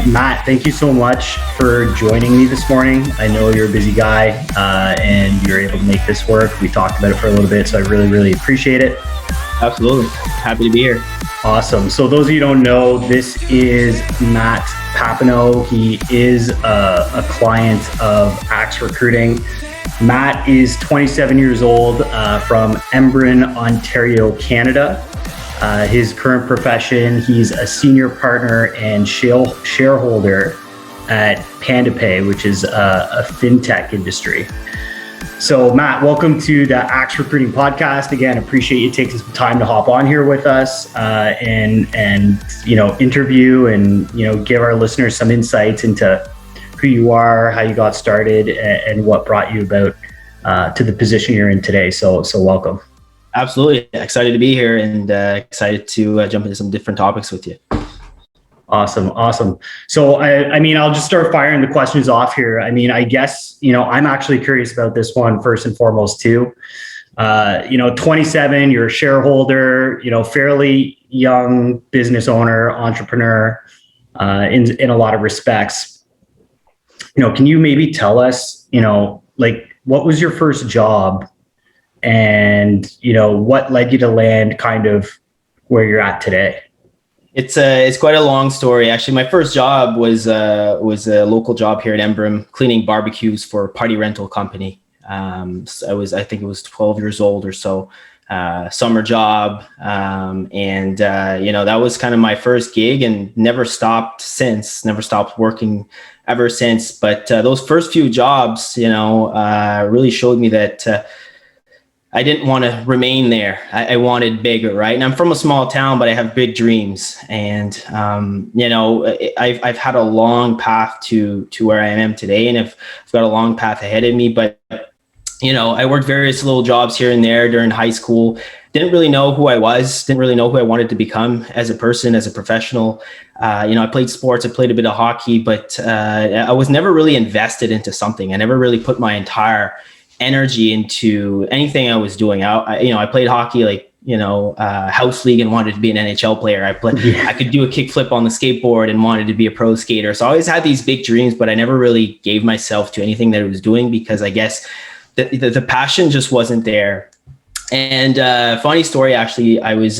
Matt, thank you so much for joining me this morning. I know you're a busy guy and you're able to make this work. We talked about it for a little bit, so I really appreciate it. Absolutely. Happy to be here. Awesome. So those of you who don't know, this is Matt Papineau. He is a client of Axe Recruiting. Matt is 27 years old from Embrun, Ontario, Canada. His current profession, he's a senior partner and shareholder at Panda Pay, which is a fintech industry. So Matt, welcome to the Axe Recruiting podcast. Again, appreciate you taking some time to hop on here with us and interview and give our listeners some insights into who you are, how you got started, and what brought you about to the position you're in today. So welcome. Absolutely. Excited to be here and excited to jump into some different topics with you. Awesome. So, I'll just start firing the questions off here. I guess, I'm actually curious about this one first and foremost too. 27, you're a shareholder, fairly young business owner, entrepreneur, in a lot of respects. Can you maybe tell us, what was your first job? And, what led you to land kind of where you're at today? It's quite a long story. Actually, my first job was a local job here at Embrun, cleaning barbecues for a party rental company. I think it was 12 years old or so, summer job. That was kind of my first gig and never stopped working ever since. But those first few jobs, really showed me that I didn't want to remain there. I wanted bigger, right? And I'm from a small town, but I have big dreams. And, I've had a long path to where I am today, and I've got a long path ahead of me. But, I worked various little jobs here and there during high school. Didn't really know who I was, didn't really know who I wanted to become as a person, as a professional. I played sports, I played a bit of hockey, but I was never really invested into something. I never really put my entire energy into anything I was doing. I played hockey house league and wanted to be an NHL player. I could do a kickflip on the skateboard and wanted to be a pro skater. So I always had these big dreams, but I never really gave myself to anything that I was doing because I guess the passion just wasn't there. And funny story, actually, I was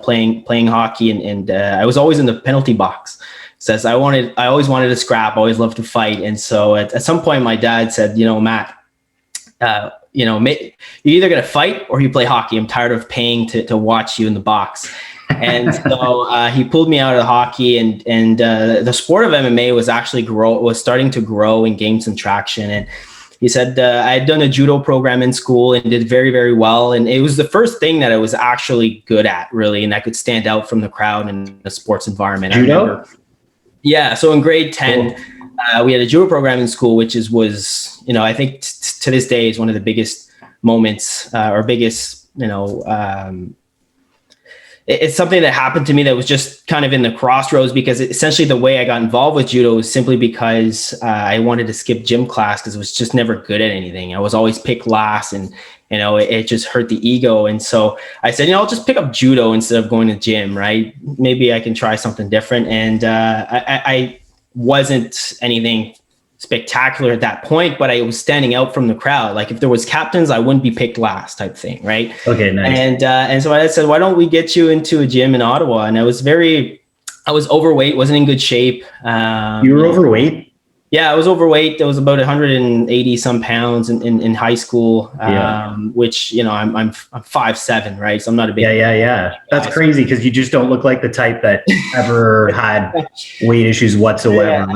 playing hockey and I was always in the penalty box. Says I always wanted to scrap, always loved to fight. And so at some point my dad said, Matt, you're either going to fight or you play hockey. I'm tired of paying to watch you in the box. And so he pulled me out of hockey and the sport of MMA was starting to grow and gain some traction. And he said I had done a judo program in school and did very, very well. And it was the first thing that I was actually good at, really, and I could stand out from the crowd in the sports environment. Judo? So in grade 10, we had a judo program in school, which was I think to this day is one of the biggest moments it's something that happened to me that was just kind of in the crossroads, because essentially the way I got involved with judo was simply because I wanted to skip gym class because I was just never good at anything. I was always picked last and, it just hurt the ego. And so I said, I'll just pick up judo instead of going to gym, right? Maybe I can try something different. And I wasn't anything spectacular at that point, but I was standing out from the crowd. Like if there was captains, I wouldn't be picked last type thing, right? Okay, nice. And so I said, why don't we get you into a gym in Ottawa? And I was overweight, wasn't in good shape. You were overweight? Yeah, I was overweight. I was about 180 some pounds in high school, which, I'm 5'7", right? So I'm not a big... Yeah. That's crazy because you just don't look like the type that ever had weight issues whatsoever.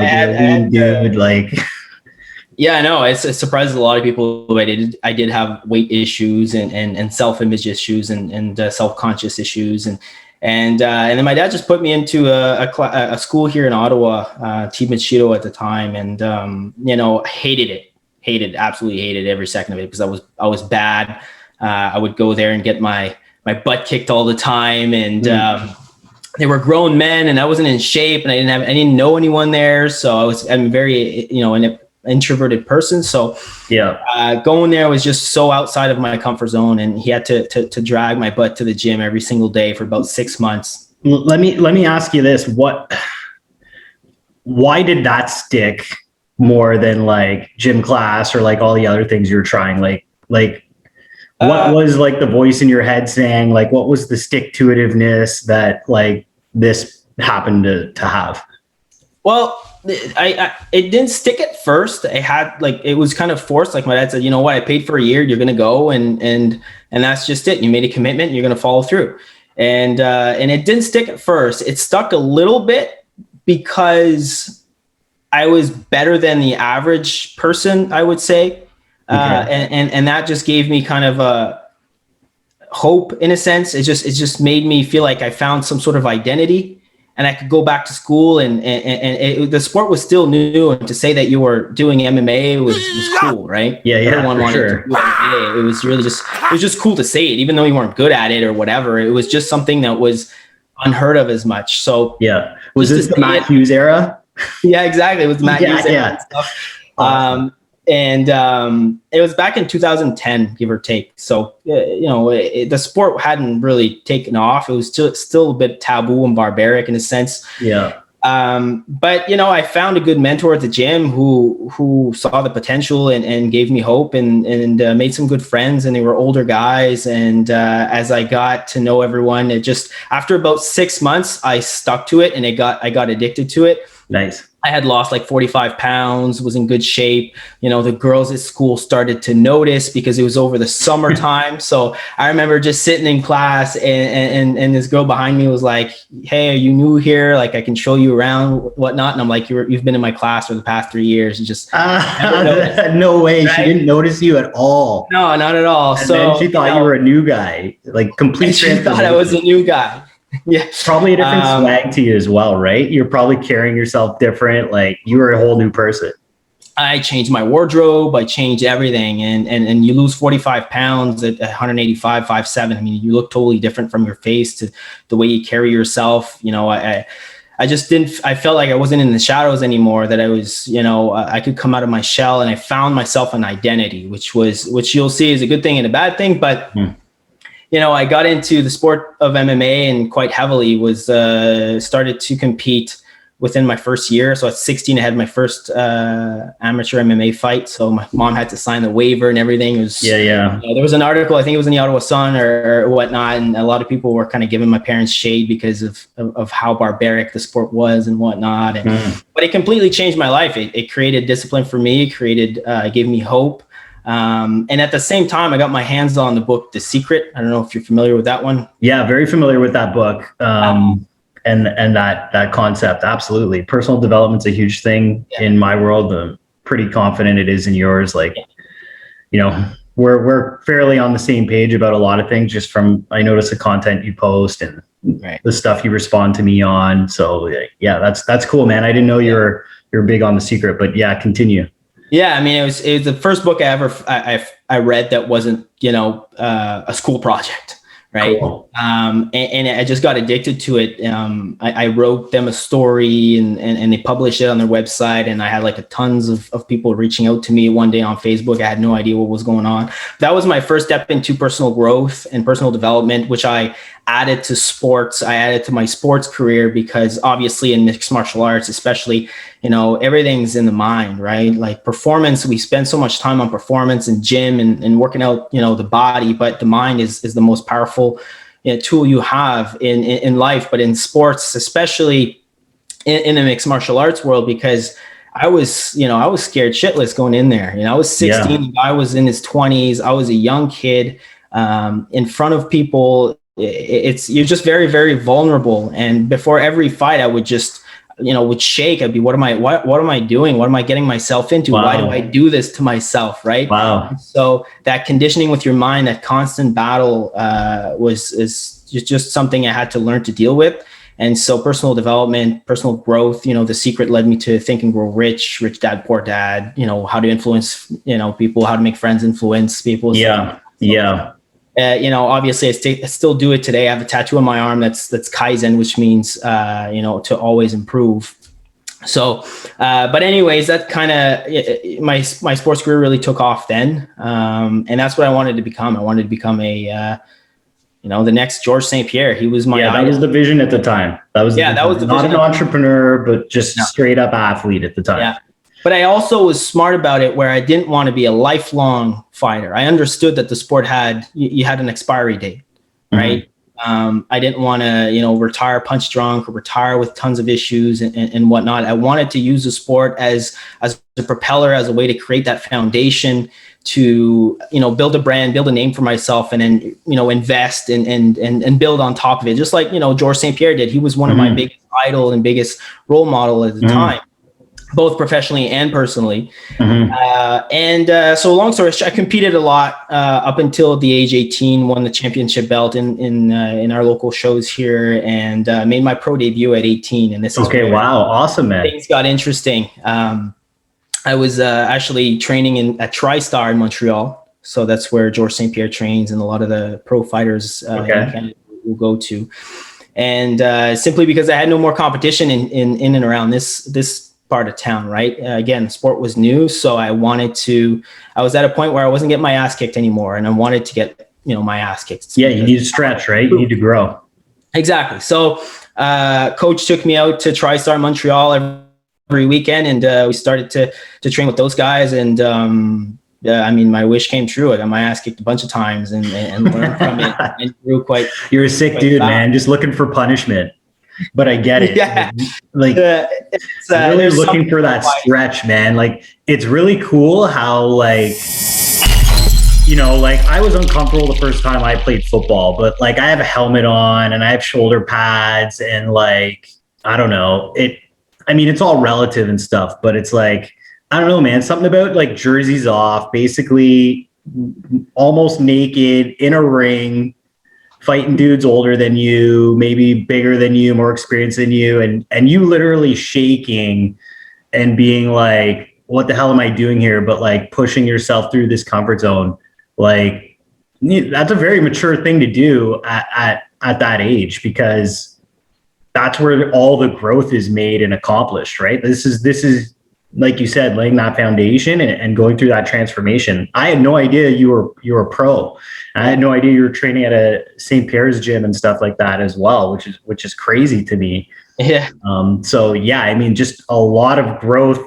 Yeah, I know. It surprises a lot of people. I did have weight issues and self-image issues and self-conscious issues. And then my dad just put me into a school here in Ottawa, Team Machido at the time. And, absolutely hated every second of it because I was bad. I would go there and get my butt kicked all the time. And they were grown men and I wasn't in shape and I didn't know anyone there. So I'm very, an introverted person. So going there was just so outside of my comfort zone, and he had to drag my butt to the gym every single day for about 6 months. Let me ask you this. why did that stick more than like gym class or like all the other things you're trying? Like what was like the voice in your head saying, like, what was the stick to itiveness that like this happened to have? Well, it didn't stick at first. I had like, it was kind of forced. Like my dad said, you know what, I paid for a year, you're going to go and that's just it. You made a commitment, you're going to follow through. And it didn't stick at first. It stuck a little bit because I was better than the average person, I would say. And that just gave me kind of a hope in a sense. It just made me feel like I found some sort of identity and I could go back to school and the sport was still new. And to say that you were doing MMA was cool, right? Yeah. Everyone wanted to do MMA. It was really it was just cool to say it, even though you weren't good at it or whatever. It was just something that was unheard of as much. So yeah. Was this the Matt Hughes era? Yeah, exactly. It was Matt Hughes era and stuff. Awesome. It was back in 2010, give or take. So, the sport hadn't really taken off. It was still a bit taboo and barbaric in a sense. Yeah. But, I found a good mentor at the gym who saw the potential and gave me hope and made some good friends, and they were older guys. And as I got to know everyone, after about 6 months, I stuck to it and I got addicted to it. Nice. I had lost like 45 pounds, was in good shape. The girls at school started to notice because it was over the summertime. So I remember just sitting in class and this girl behind me was like, "Hey, are you new here? Like I can show you around, whatnot." And I'm like, "You've been in my class for the past 3 years." And just no way. Right? She didn't notice you at all. No, not at all. And then she thought you were a new guy, like complete. She thought I was a new guy. Yeah, probably a different swag to you as well, right? You're probably carrying yourself different. Like you were a whole new person. I changed my wardrobe. I changed everything, and you lose 45 pounds at 185, 5'7". I mean, you look totally different from your face to the way you carry yourself. I just didn't. I felt like I wasn't in the shadows anymore. That I was, I could come out of my shell, and I found myself an identity, which you'll see is a good thing and a bad thing, but. I got into the sport of MMA and quite heavily started to compete within my first year. So at 16, I had my first amateur MMA fight. So my mom had to sign the waiver and everything. It was, there was an article, I think it was in the Ottawa Sun or whatnot. And a lot of people were kind of giving my parents shade because of how barbaric the sport was and whatnot. But it completely changed my life. It created discipline for me. It gave me hope. And at the same time, I got my hands on the book, The Secret. I don't know if you're familiar with that one. Yeah, very familiar with that book. And that concept. Absolutely. Personal development's a huge thing in my world. I'm pretty confident it is in yours. Like, we're fairly on the same page about a lot of things just from, I notice the content you post and the stuff you respond to me on. So yeah, that's cool, man. I didn't know you're big on The Secret, but yeah, continue. Yeah, I mean, it was the first book I read that wasn't, a school project, right? Cool. And I just got addicted to it. I wrote them a story and they published it on their website, and I had like tons of people reaching out to me one day on Facebook. I had no idea what was going on. That was my first step into personal growth and personal development, which I added to sports. I added to my sports career because obviously in mixed martial arts, especially, everything's in the mind, right? Like performance, we spend so much time on performance and gym and working out, the body, but the mind is the most powerful tool you have in life, but in sports, especially in the mixed martial arts world, because I was scared shitless going in there. I was 16, the guy was in his 20s. I was a young kid in front of people. You're just very, very vulnerable. And before every fight, I would just, would shake. I'd be, what am I doing? What am I getting myself into? Wow. Why do I do this to myself? Right. Wow. So that conditioning with your mind, that constant battle is just something I had to learn to deal with. And so personal development, personal growth, The Secret led me to Think and Grow Rich, Rich Dad, Poor Dad, how to influence, people, how to make friends influence people. Obviously I still do it today. I have a tattoo on my arm that's Kaizen, which means, to always improve. So, but anyways, that kind of, my sports career really took off then. And that's what I wanted to become. I wanted to become a the next George St. Pierre. He was my that was the vision at the time. That was that was the not vision. an entrepreneur, but just straight up athlete at the time. Yeah. But I also was smart about it where I didn't want to be a lifelong fighter. I understood that the sport you had an expiry date, right? I didn't want to, retire punch drunk or retire with tons of issues and whatnot. I wanted to use the sport as a propeller, as a way to create that foundation to, build a brand, build a name for myself, and then, invest and build on top of it. Just like, George St. Pierre did. He was one of my biggest idol and biggest role model at the time, both professionally and personally. So long story short, I competed a lot up until the age 18, won the championship belt in our local shows here, and made my pro debut at 18. And this is wow. Awesome, man. Things got interesting. I was actually training at TriStar in Montreal. So that's where George St. Pierre trains and a lot of the pro fighters in Canada will go to. And simply because I had no more competition in and around this part of town, right? Again, sport was new. So I was at a point where I wasn't getting my ass kicked anymore. And I wanted to get, my ass kicked. Yeah, you need to stretch, right? You need to grow. Exactly. So coach took me out to TriStar Montreal every weekend, and we started to train with those guys. And my wish came true. I got my ass kicked a bunch of times and learned from it and grew quite. You're a sick dude, man. Just looking for punishment. But I get it. Yeah. It's really looking for that stretch, man. Like, it's really cool how I was uncomfortable the first time I played football, but I have a helmet on and I have shoulder pads and I don't know. It's all relative and stuff, but it's I don't know, man, something about jerseys off, basically almost naked in a ring, fighting dudes older than you, maybe bigger than you, more experienced than you, and you literally shaking and being what the hell am I doing here? But pushing yourself through this comfort zone. That's a very mature thing to do at that age, because that's where all the growth is made and accomplished, right? This is like you said, laying that foundation and going through that transformation. I had no idea you were a pro. I had no idea you were training at a St. Pierre's gym and stuff like that as well, which is crazy to me. Yeah. So yeah, just a lot of growth,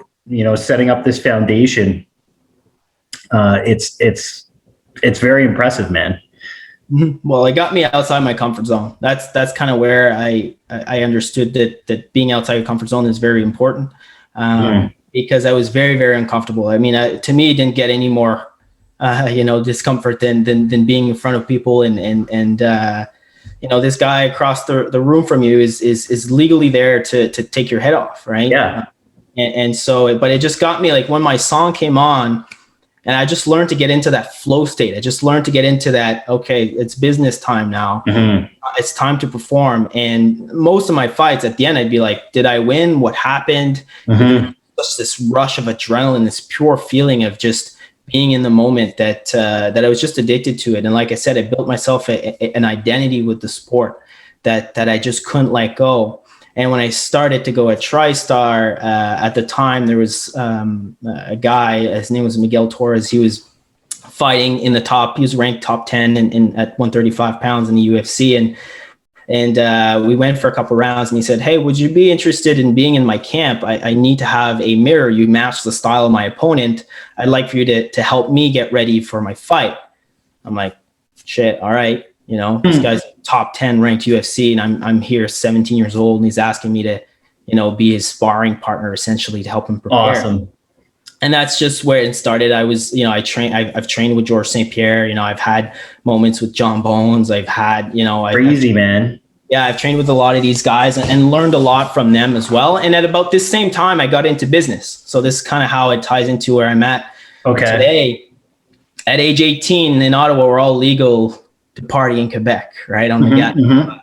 setting up this foundation. It's very impressive, man. Well, it got me outside my comfort zone. That's kind of where I understood that being outside your comfort zone is very important. Because I was very, very uncomfortable. To me, it didn't get any more, discomfort than being in front of people and this guy across the room from you is legally there to take your head off, right? Yeah. But it just got me when my song came on, and I just learned to get into that flow state. I just learned to get into that, okay, it's business time now. It's time to perform. And most of my fights at the end, I'd be like, did I win? What happened? Just this rush of adrenaline, this pure feeling of just being in the moment that I was just addicted to it. And like I said, I built myself an identity with the sport that I just couldn't let go. And when I started to go at TriStar, at the time, there was a guy, his name was Miguel Torres. He was fighting in the top, he was ranked top 10 at 135 pounds in the UFC. And we went for a couple rounds, and he said, hey, would you be interested in being in my camp? I need to have a mirror. You match the style of my opponent. I'd like for you to help me get ready for my fight. I'm like, shit, all right. This guy's top 10 ranked UFC, and I'm here 17 years old, and he's asking me to, be his sparring partner essentially to help him prepare. Awesome. And that's just where it started. I was, I've trained with George St. Pierre. I've had moments with John Bones. I've had, crazy, man. Yeah, I've trained with a lot of these guys and learned a lot from them as well. And at about this same time, I got into business. So this is kind of how it ties into where I'm at today. At age 18 in Ottawa, we're all legal to party in Quebec, right? On the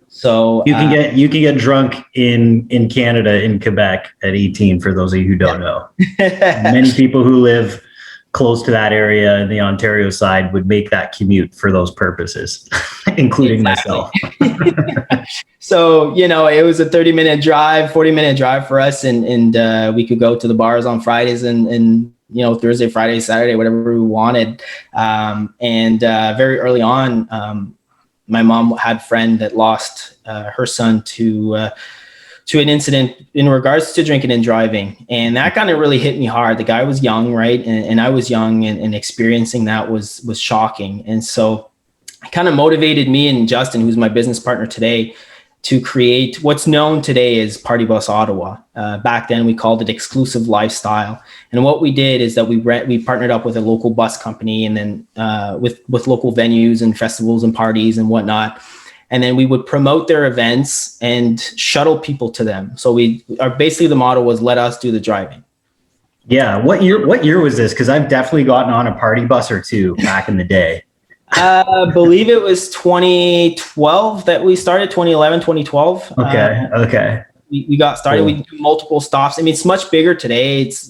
So you can get drunk in Canada, in Quebec at 18, for those of you who don't know. Many people who live close to that area in the Ontario side would make that commute for those purposes, including myself. So, it was a 30-minute drive, 40-minute drive for us. And we could go to the bars on Fridays and Thursday, Friday, Saturday, whatever we wanted. And very early on, my mom had a friend that lost her son to an incident in regards to drinking and driving. And that kind of really hit me hard. The guy was young, right? And I was young, and experiencing that was shocking. And so it kind of motivated me and Justin, who's my business partner today, to create what's known today as Party Bus Ottawa. Back then we called it Exclusive Lifestyle. And what we did is that we partnered up with a local bus company, and then with local venues and festivals and parties and whatnot. And then we would promote their events and shuttle people to them. So basically the motto was, let us do the driving. Yeah. What year was this? Because I've definitely gotten on a party bus or two back in the day. I believe it was 2012 that we started, 2011, 2012. Okay. We got started. Cool. We do multiple stops. I mean, it's much bigger today. It's,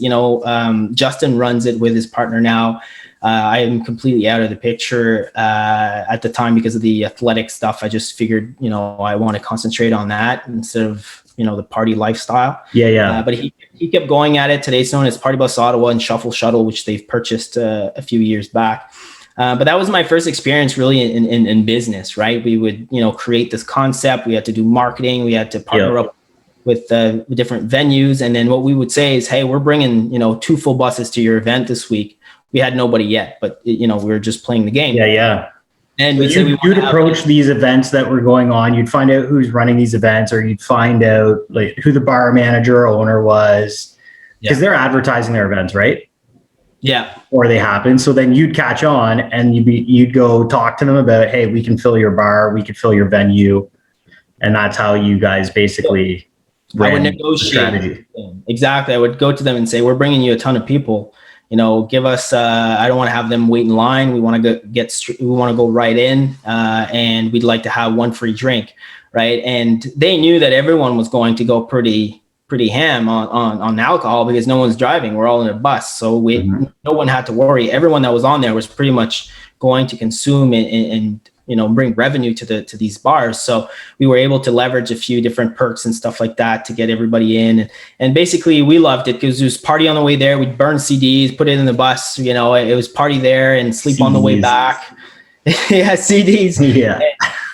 Justin runs it with his partner now. I am completely out of the picture at the time because of the athletic stuff. I just figured, I want to concentrate on that instead of, the party lifestyle. Yeah. But he kept going at it. Today it's known as Party Bus Ottawa and Shuffle Shuttle, which they've purchased a few years back. But that was my first experience really in business, right? We would, create this concept. We had to do marketing. We had to partner up with different venues. And then what we would say is, hey, we're bringing, 2 full buses to your event this week. We had nobody yet, but, we were just playing the game. Yeah. And you'd approach these events that were going on. You'd find out who's running these events, or you'd find out like who the bar manager or owner was, because they're advertising their events, right? Yeah. Or they happen. So then you'd catch on and you'd go talk to them about, hey, we can fill your bar, we could fill your venue. And that's how you guys basically I would negotiate. Strategy. Exactly. I would go to them and say, we're bringing you a ton of people, give us, I don't want to have them wait in line. We want to we want to go right in, and we'd like to have one free drink. Right. And they knew that everyone was going to go pretty ham on alcohol because no one's driving. We're all in a bus. So no one had to worry. Everyone that was on there was pretty much going to consume and bring revenue to these bars. So we were able to leverage a few different perks and stuff like that to get everybody in. And basically we loved it because it was party on the way there. We'd burn CDs, put it in the bus, it was party there and sleep CDs. On the way back. Yeah, CDs. Yeah.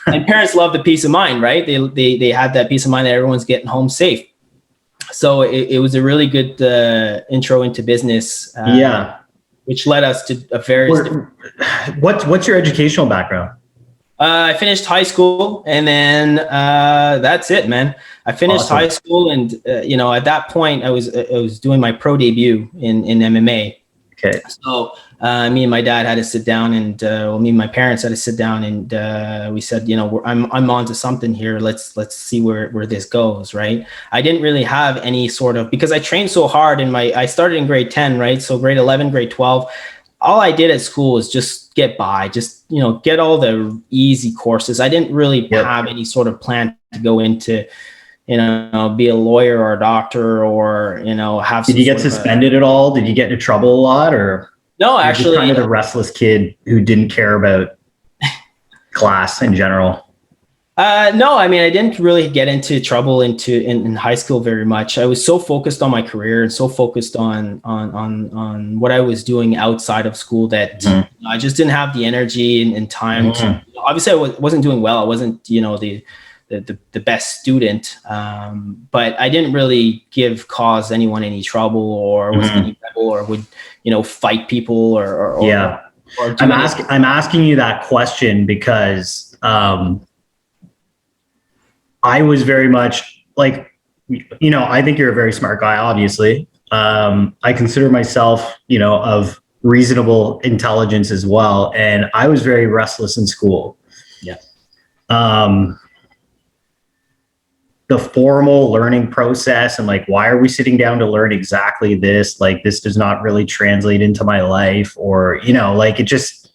And parents love the peace of mind, right? They had that peace of mind that everyone's getting home safe. So it was a really good intro into business. Which led us to a various. What's your educational background? I finished high school, and then that's it, man. I finished high school, and at that point, I was doing my pro debut in MMA. Okay. So me and my dad had to sit down, and me and my parents had to sit down, and we said, I'm onto something here. Let's see where this goes, right? I didn't really have any sort of, because I trained so hard I started in grade 10, right? So grade 11, grade 12. All I did at school was just get by, just, get all the easy courses. I didn't really have any sort of plan to go into, be a lawyer or a doctor or, have. Did you get suspended at all? Did you get into trouble a lot, or? No, actually. Kind of the restless kid who didn't care about class in general. No, I mean, I didn't really get into trouble in high school very much. I was so focused on my career and so focused on what I was doing outside of school that I just didn't have the energy and time to, obviously I wasn't doing well. I wasn't, the best student. But I didn't really cause anyone any trouble or was any rebel or would, fight people or I'm asking you that question because, I was very much like, I think you're a very smart guy, obviously. I consider myself, of reasonable intelligence as well. And I was very restless in school. Yeah. The formal learning process and like, why are we sitting down to learn exactly this? Like, this does not really translate into my life, or, like it just,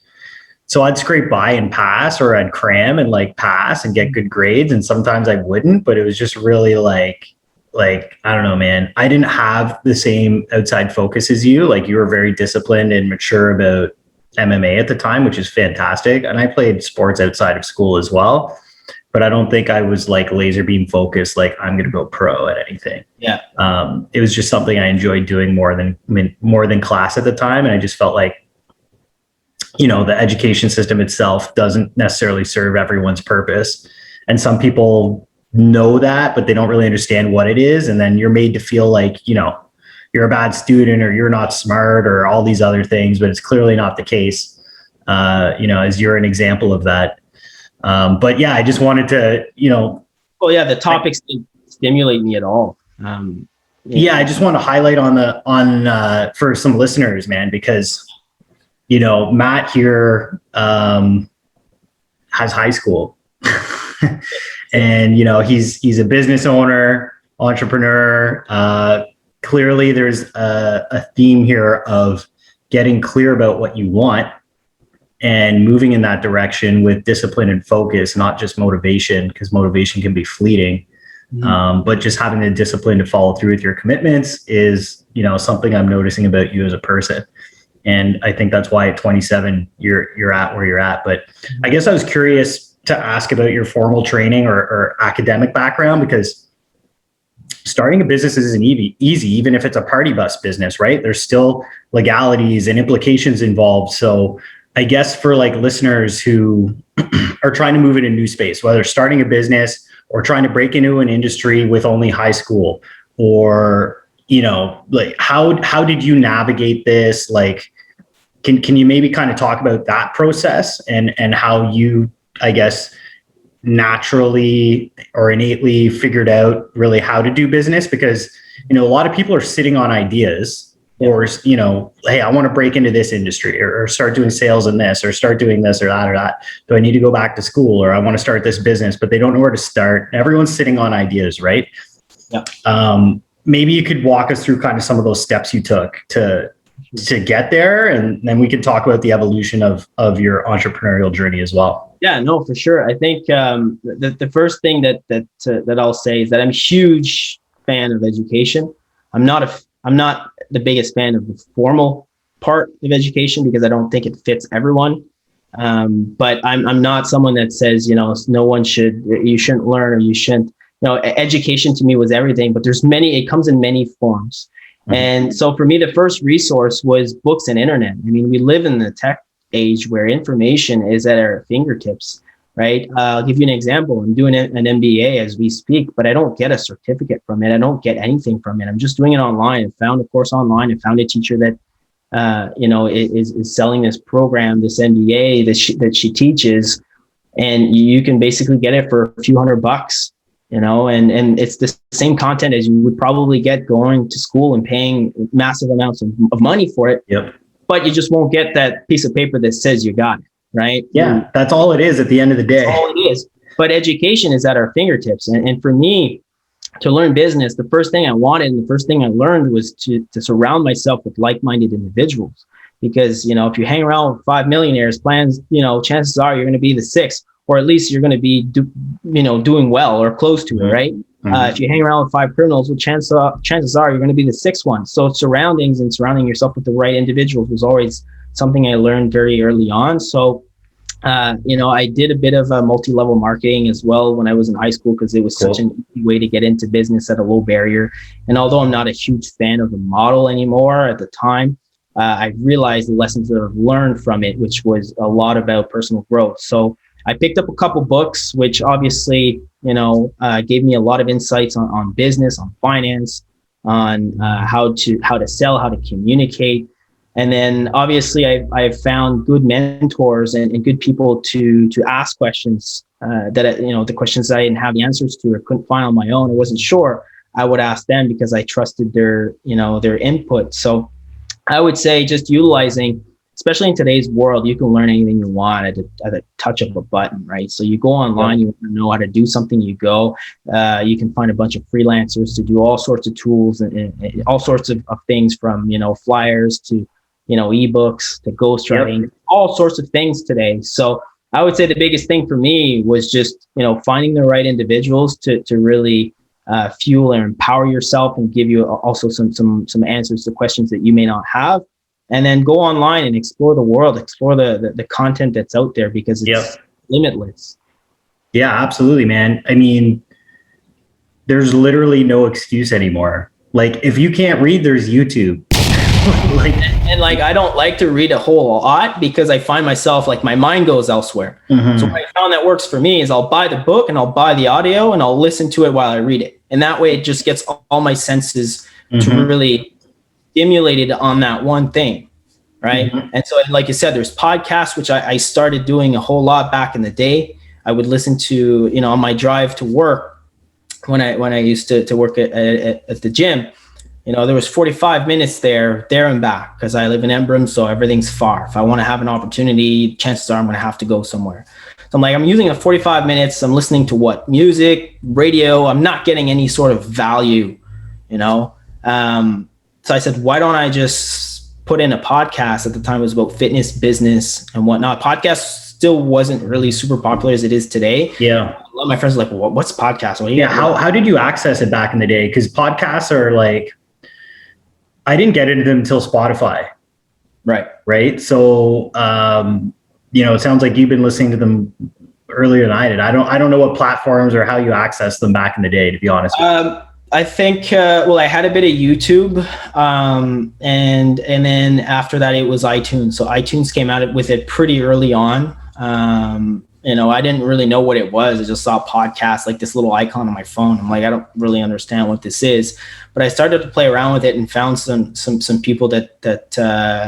so I'd scrape by and pass, or I'd cram and like pass and get good grades. And sometimes I wouldn't, but it was just really like, I don't know, man, I didn't have the same outside focus as you. Like, you were very disciplined and mature about MMA at the time, which is fantastic. And I played sports outside of school as well, but I don't think I was like laser beam focused. Like, I'm going to go pro at anything. Yeah. It was just something I enjoyed doing more than class at the time. And I just felt like the education system itself doesn't necessarily serve everyone's purpose. And some people know that, but they don't really understand what it is. And then you're made to feel like, you're a bad student or you're not smart or all these other things, but it's clearly not the case, as you're an example of that. But yeah, I just wanted to, Well, yeah, the topics didn't stimulate me at all. Yeah, I just want to highlight on for some listeners, man, because Matt here has high school, and he's a business owner, entrepreneur. Clearly, there's a theme here of getting clear about what you want and moving in that direction with discipline and focus, not just motivation, because motivation can be fleeting. But just having the discipline to follow through with your commitments is, something I'm noticing about you as a person. And I think that's why at 27, you're at where you're at. But I guess I was curious to ask about your formal training or academic background, because starting a business isn't easy, even if it's a party bus business, right? There's still legalities and implications involved. So I guess for like listeners who are trying to move in a new space, whether starting a business or trying to break into an industry with only high school, or, like how did you navigate this? Like, can you maybe kind of talk about that process and how you, I guess, naturally or innately figured out really how to do business? Because, a lot of people are sitting on ideas or, hey, I want to break into this industry or start doing sales in this or start doing this or that. Do I need to go back to school, or I want to start this business, but they don't know where to start. Everyone's sitting on ideas, right? Yeah. Maybe you could walk us through kind of some of those steps you took to get there, and then we could talk about the evolution of your entrepreneurial journey as well. Yeah, no, for sure. I think the first thing that I'll say is that I'm a huge fan of education. I'm not the biggest fan of the formal part of education because I don't think it fits everyone. But I'm not someone that says, you shouldn't learn, or you shouldn't, education to me was everything, but it comes in many forms. Mm-hmm. And so for me, the first resource was books and internet. I mean, we live in the tech age where information is at our fingertips, right? I'll give you an example. I'm doing an MBA as we speak, but I don't get a certificate from it. I don't get anything from it. I'm just doing it online. I found a course online. I found a teacher that, is selling this program, this MBA that she teaches, and you can basically get it for a few $100, and it's the same content as you would probably get going to school and paying massive amounts of money for it. Yep. But you just won't get that piece of paper that says you got it, right? Yeah, that's all it is at the end of the day. That's all it is. But education is at our fingertips. And for me, to learn business, the first thing I wanted and the first thing I learned was to surround myself with like-minded individuals. Because, if you hang around with 5 millionaires, chances are you're going to be the sixth, or at least you're going to be, doing well or close to it, right? Mm-hmm. If you hang around with 5 criminals, well, chances are you're going to be the sixth one. So surroundings and surrounding yourself with the right individuals was always something I learned very early on. So, I did a bit of multi-level marketing as well when I was in high school, because it was such an easy way to get into business at a low barrier. And although I'm not a huge fan of the model anymore at the time, I realized the lessons that I've learned from it, which was a lot about personal growth. So I picked up a couple books, which obviously, gave me a lot of insights on business, on finance, on how to sell, how to communicate. And then obviously I've found good mentors and good people to ask questions that, the questions I didn't have the answers to or couldn't find on my own, I wasn't sure, I would ask them because I trusted their input. So I would say just utilizing, especially in today's world, you can learn anything you want at a touch of a button, right? So you go online, you want to know how to do something, you go, you can find a bunch of freelancers to do all sorts of tools and all sorts of things, from, flyers to, ebooks to ghostwriting, all sorts of things today. So I would say the biggest thing for me was just, finding the right individuals to really fuel and empower yourself and give you also some answers to questions that you may not have. And then go online and explore the world, explore the content that's out there, because it's limitless. Yeah, absolutely, man. I mean, there's literally no excuse anymore. Like, if you can't read, there's YouTube. like, and like, I don't like to read a whole lot because I find myself like my mind goes elsewhere. So what I found that works for me is I'll buy the book and I'll buy the audio and I'll listen to it while I read it. And that way it just gets all my senses to really stimulated on that one thing. Right. And so, like you said, there's podcasts, which I started doing a whole lot back in the day. I would listen to, you know, on my drive to work when I used to work at the gym. You know, there was 45 minutes there and back because I live in Embrun, so everything's far. If I want to have an opportunity, chances are I'm going to have to go somewhere. So I'm like, I'm using the 45 minutes. I'm listening to what? Music, radio. I'm not getting any sort of value, you know? So I said, why don't I just put in a podcast? At the time, it was about fitness, business, and whatnot. Podcast still wasn't really super popular as it is today. Yeah. A lot of my friends are like, well, what's podcast? Well, How did you access it back in the day? Because podcasts are like, I didn't get into them until Spotify. Right. So, you know, it sounds like you've been listening to them earlier than I did. I don't know what platforms or how you access them back in the day, to be honest. I think, I had a bit of YouTube, and then after that it was iTunes. So iTunes came out with it pretty early on. You know, I didn't really know what it was. I just saw podcasts, like this little icon on my phone. I'm like, I don't really understand what this is, but I started to play around with it and found some people that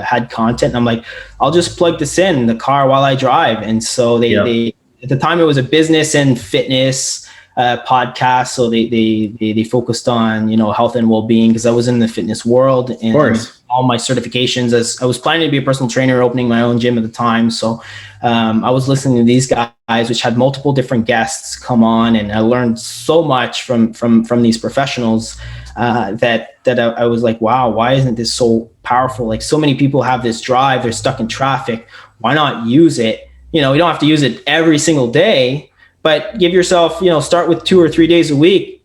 had content. And I'm like, I'll just plug this in the car while I drive. And so they at the time it was a business and fitness podcast. So they focused on, you know, health and well-being, because I was in the fitness world, and of course, all my certifications, as I was planning to be a personal trainer, opening my own gym at the time. So I was listening to these guys, which had multiple different guests come on, and I learned so much from these professionals that I was like, wow, why isn't this so powerful? Like, so many people have this drive, they're stuck in traffic. Why not use it? You know, you don't have to use it every single day, but give yourself, you know, start with 2 or 3 days a week.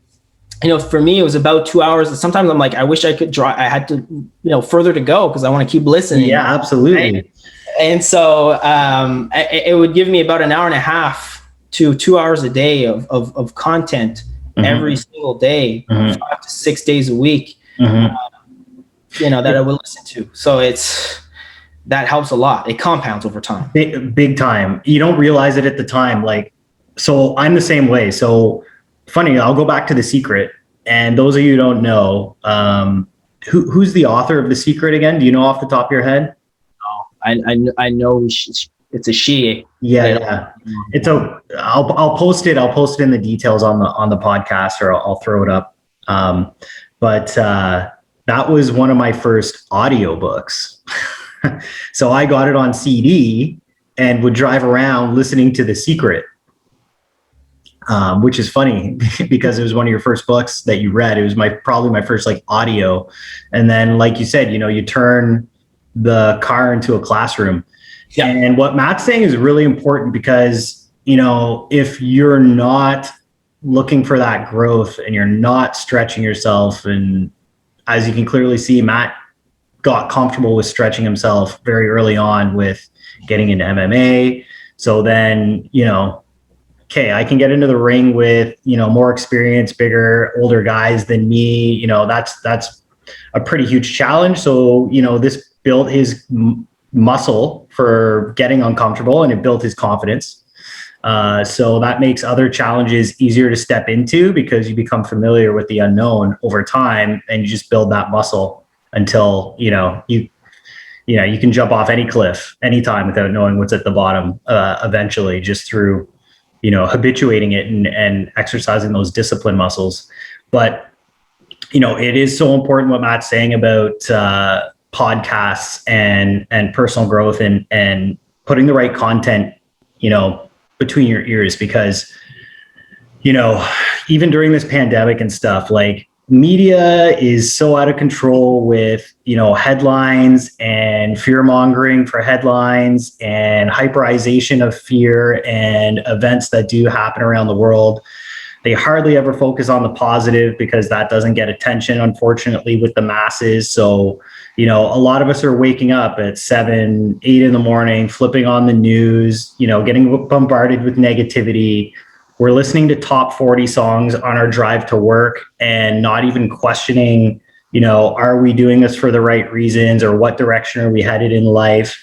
You know, for me, it was about 2 hours. Sometimes I'm like, I wish I could drive. I had to, you know, further to go because I want to keep listening. Yeah, absolutely. Right? And so it would give me about an hour and a half to 2 hours a day of content every single day, 5 to 6 days a week, you know, that I would listen to. So that helps a lot. It compounds over time. Big time. You don't realize it at the time. Like, so I'm the same way. So funny, I'll go back to The Secret. And those of you who don't know, who's the author of The Secret again? Do you know off the top of your head? No, I know it's a she. Yeah. I'll post it. I'll post it in the details on the podcast, or I'll throw it up. But that was one of my first audiobooks. So I got it on CD and would drive around listening to The Secret. Which is funny because it was one of your first books that you read. It was probably my first like audio. And then, like you said, you know, you turn the car into a classroom. Yeah. And what Matt's saying is really important because, you know, if you're not looking for that growth and you're not stretching yourself, and as you can clearly see, Matt got comfortable with stretching himself very early on with getting into MMA. So then, you know, okay, I can get into the ring with, you know, more experienced, bigger, older guys than me. You know, that's a pretty huge challenge. So, you know, this built his muscle for getting uncomfortable, and it built his confidence. So that makes other challenges easier to step into because you become familiar with the unknown over time, and you just build that muscle until, you know, you can jump off any cliff anytime without knowing what's at the bottom, eventually, just through, you know, habituating it and exercising those discipline muscles. But, you know, it is so important what Matt's saying about podcasts and personal growth and putting the right content, you know, between your ears, because, you know, even during this pandemic and stuff, like, media is so out of control with, you know, headlines and fear mongering for headlines and hyperization of fear and events that do happen around the world. They hardly ever focus on the positive because that doesn't get attention, unfortunately, with the masses. So, you know, a lot of us are waking up at 7, 8 in the morning, flipping on the news, you know, getting bombarded with negativity. We're listening to top 40 songs on our drive to work and not even questioning, are we doing this for the right reasons, or what direction are we headed in life?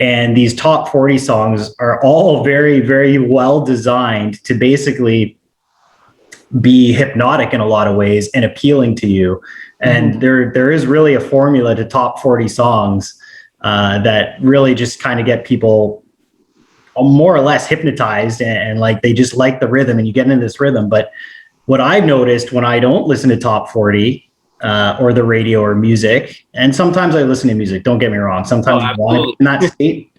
And these top 40 songs are all very, very well designed to basically be hypnotic in a lot of ways and appealing to you. And there is really a formula to top 40 songs that really just kind of get people more or less hypnotized, and like they just like the rhythm, and you get into this rhythm. But what I've noticed when I don't listen to top 40 or the radio or music, and sometimes I listen to music, don't get me wrong, sometimes I want to be in that state,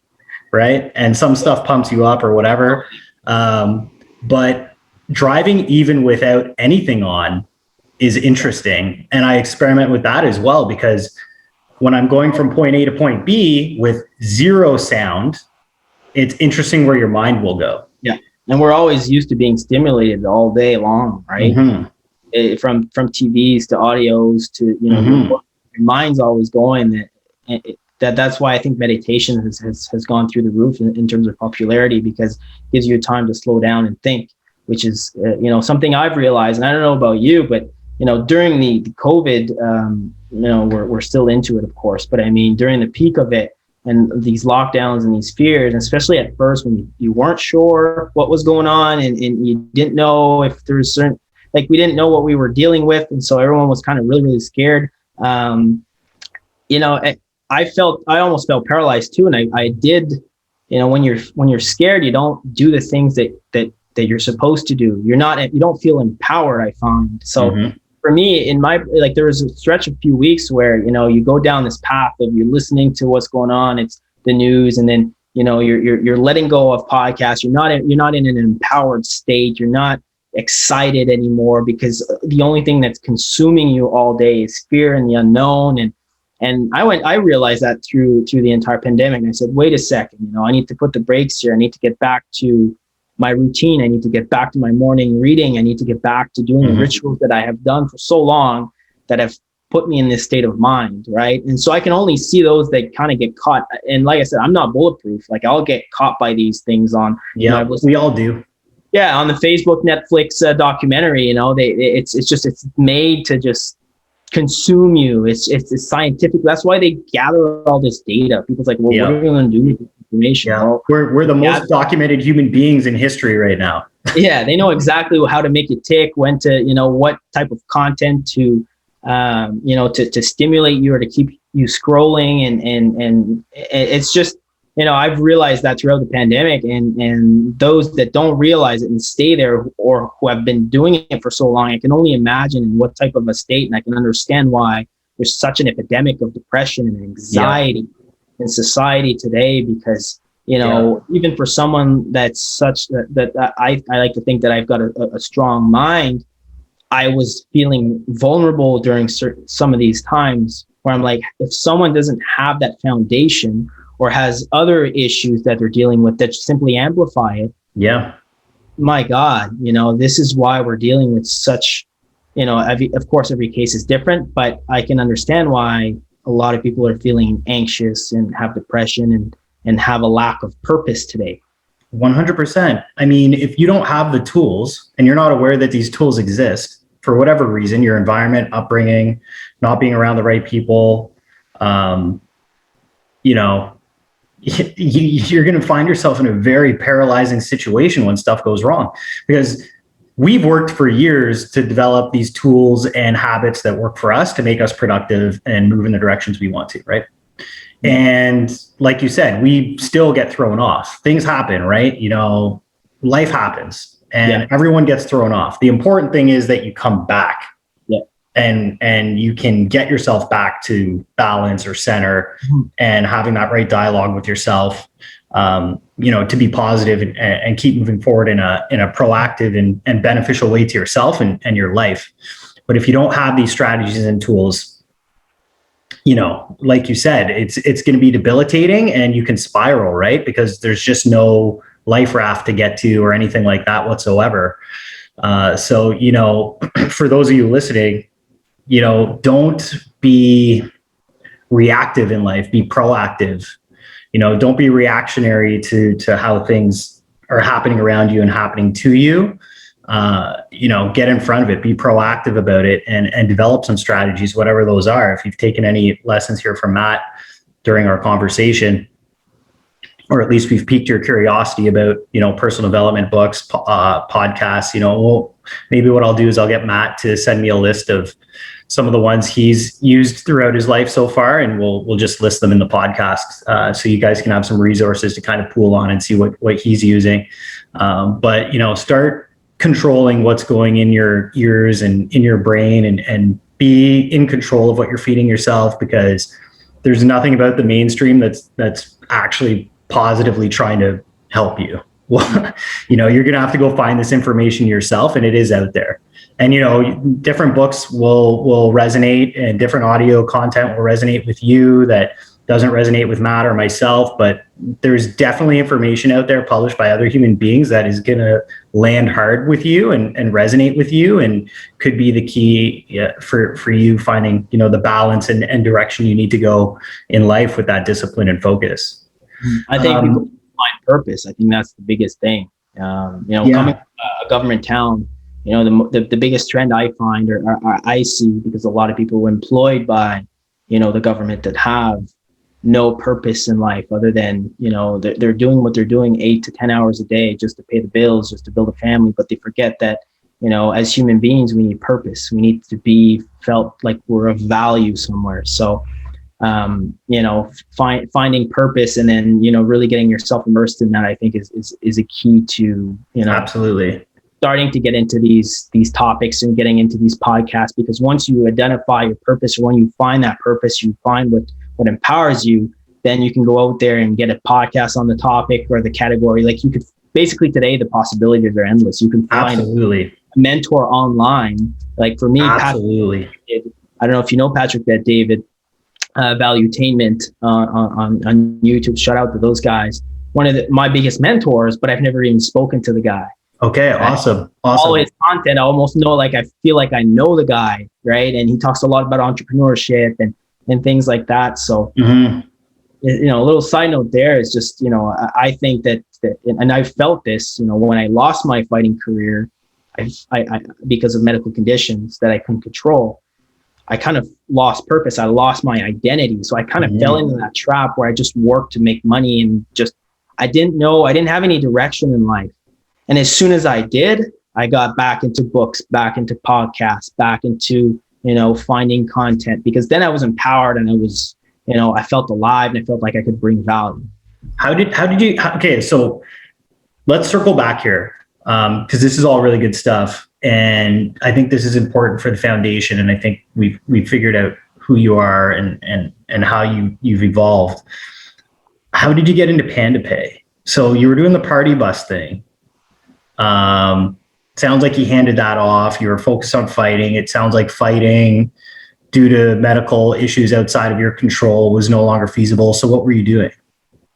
right? And some stuff pumps you up or whatever. But driving even without anything on is interesting. And I experiment with that as well, because when I'm going from point A to point B with zero sound, it's interesting where your mind will go. Yeah. And we're always used to being stimulated all day long, right? From TVs to audios to, your mind's always going. That's why I think meditation has gone through the roof in terms of popularity, because it gives you time to slow down and think, which is, something I've realized. And I don't know about you, but, during the COVID, we're still into it, of course. But I mean, during the peak of it, and these lockdowns and these fears, and especially at first when you weren't sure what was going on, and you didn't know if there was certain, like, we didn't know what we were dealing with. And so everyone was kind of really, really scared. I almost felt paralyzed too. And I did, when you're scared, you don't do the things that you're supposed to do. You don't feel empowered, I find. So for me, there was a stretch of a few weeks where, you go down this path of you're listening to what's going on. It's the news. And then, you're letting go of podcasts. You're not in an empowered state. You're not excited anymore, because the only thing that's consuming you all day is fear and the unknown. And I realized that through the entire pandemic. And I said, wait a second, I need to put the brakes here. I need to get back to my routine. I need to get back to my morning reading. I need to get back to doing the rituals that I have done for so long that have put me in this state of mind, right? And so I can only see those that kind of get caught. And like I said, I'm not bulletproof. Like, I'll get caught by these things on. Yeah, we all do. Yeah, on the Facebook, Netflix documentary, it's made to just consume you. It's scientific. That's why they gather all this data. People's like, well, what are we going to do with this information? Yeah. Well, we're the most documented human beings in history right now. Yeah, they know exactly how to make you tick, when to, what type of content to, to stimulate you or to keep you scrolling, and it's just, I've realized that throughout the pandemic, and those that don't realize it and stay there, or who have been doing it for so long, I can only imagine what type of a state, and I can understand why there's such an epidemic of depression and anxiety in society today, because, even for someone that's such that I like to think that I've got a strong mind, I was feeling vulnerable during some of these times where I'm like, if someone doesn't have that foundation, or has other issues that they're dealing with that simply amplify it. Yeah. My God, this is why we're dealing with such, of course, every case is different, but I can understand why a lot of people are feeling anxious and have depression and have a lack of purpose today. 100%. I mean, if you don't have the tools and you're not aware that these tools exist for whatever reason, your environment, upbringing, not being around the right people, you're going to find yourself in a very paralyzing situation when stuff goes wrong, because we've worked for years to develop these tools and habits that work for us to make us productive and move in the directions we want to, right? And like you said, we still get thrown off. Things happen, right? Life happens, and everyone gets thrown off. The important thing is that you come back. And you can get yourself back to balance or center, and having that right dialogue with yourself, to be positive and keep moving forward in a proactive and beneficial way to yourself and your life. But if you don't have these strategies and tools, like you said, it's going to be debilitating, and you can spiral, right? Because there's just no life raft to get to or anything like that whatsoever. So, for those of you listening, don't be reactive in life, be proactive. Don't be reactionary to how things are happening around you and happening to you. get in front of it, be proactive about it, and develop some strategies, whatever those are. If you've taken any lessons here from Matt during our conversation, or at least we've piqued your curiosity about, personal development books, podcasts, maybe what I'll do is I'll get Matt to send me a list of some of the ones he's used throughout his life so far, and we'll just list them in the podcast, so you guys can have some resources to kind of pool on and see what he's using. But start controlling what's going in your ears and in your brain, and be in control of what you're feeding yourself, because there's nothing about the mainstream that's actually positively trying to help you. Well, you're going to have to go find this information yourself, and it is out there. And, different books will resonate, and different audio content will resonate with you that doesn't resonate with Matt or myself, but there's definitely information out there published by other human beings that is going to land hard with you and resonate with you, and could be the key for you finding, the balance and direction you need to go in life with that discipline and focus. I think people find purpose. I think that's the biggest thing. Coming from a government town, the biggest trend I find or I see, because a lot of people are employed by, the government that have no purpose in life other than, they're doing what they're doing 8 to 10 hours a day just to pay the bills, just to build a family. But they forget that, as human beings, we need purpose. We need to be felt like we're of value somewhere. So, finding purpose, and then, really getting yourself immersed in that, I think is a key to, absolutely starting to get into these topics and getting into these podcasts, because once you identify your purpose, or when you find that purpose, you find what empowers you, then you can go out there and get a podcast on the topic or the category. Like, you could basically, today, the possibilities are endless. You can find a mentor online. Like for me, absolutely. Patrick, I don't know if you know Patrick Bet-David, Valuetainment on YouTube. Shout out to those guys. One of my biggest mentors, but I've never even spoken to the guy. Okay, awesome. All his content, I almost know, like, I feel like I know the guy, right? And he talks a lot about entrepreneurship and things like that. So, a little side note there is just, I think that, and I felt this, when I lost my fighting career, I because of medical conditions that I couldn't control, I kind of lost purpose. I lost my identity. So I kind of fell into that trap where I just worked to make money, and I didn't have any direction in life. And as soon as I did, I got back into books, back into podcasts, back into, finding content, because then I was empowered, and I was, I felt alive, and I felt like I could bring value. Okay, so let's circle back here, because this is all really good stuff. And I think this is important for the foundation. And I think we've figured out who you are and how you've evolved. How did you get into Panda Pay? So you were doing the party bus thing. Sounds like you handed that off. You were focused on fighting. It sounds like fighting, due to medical issues outside of your control, was no longer feasible. So what were you doing?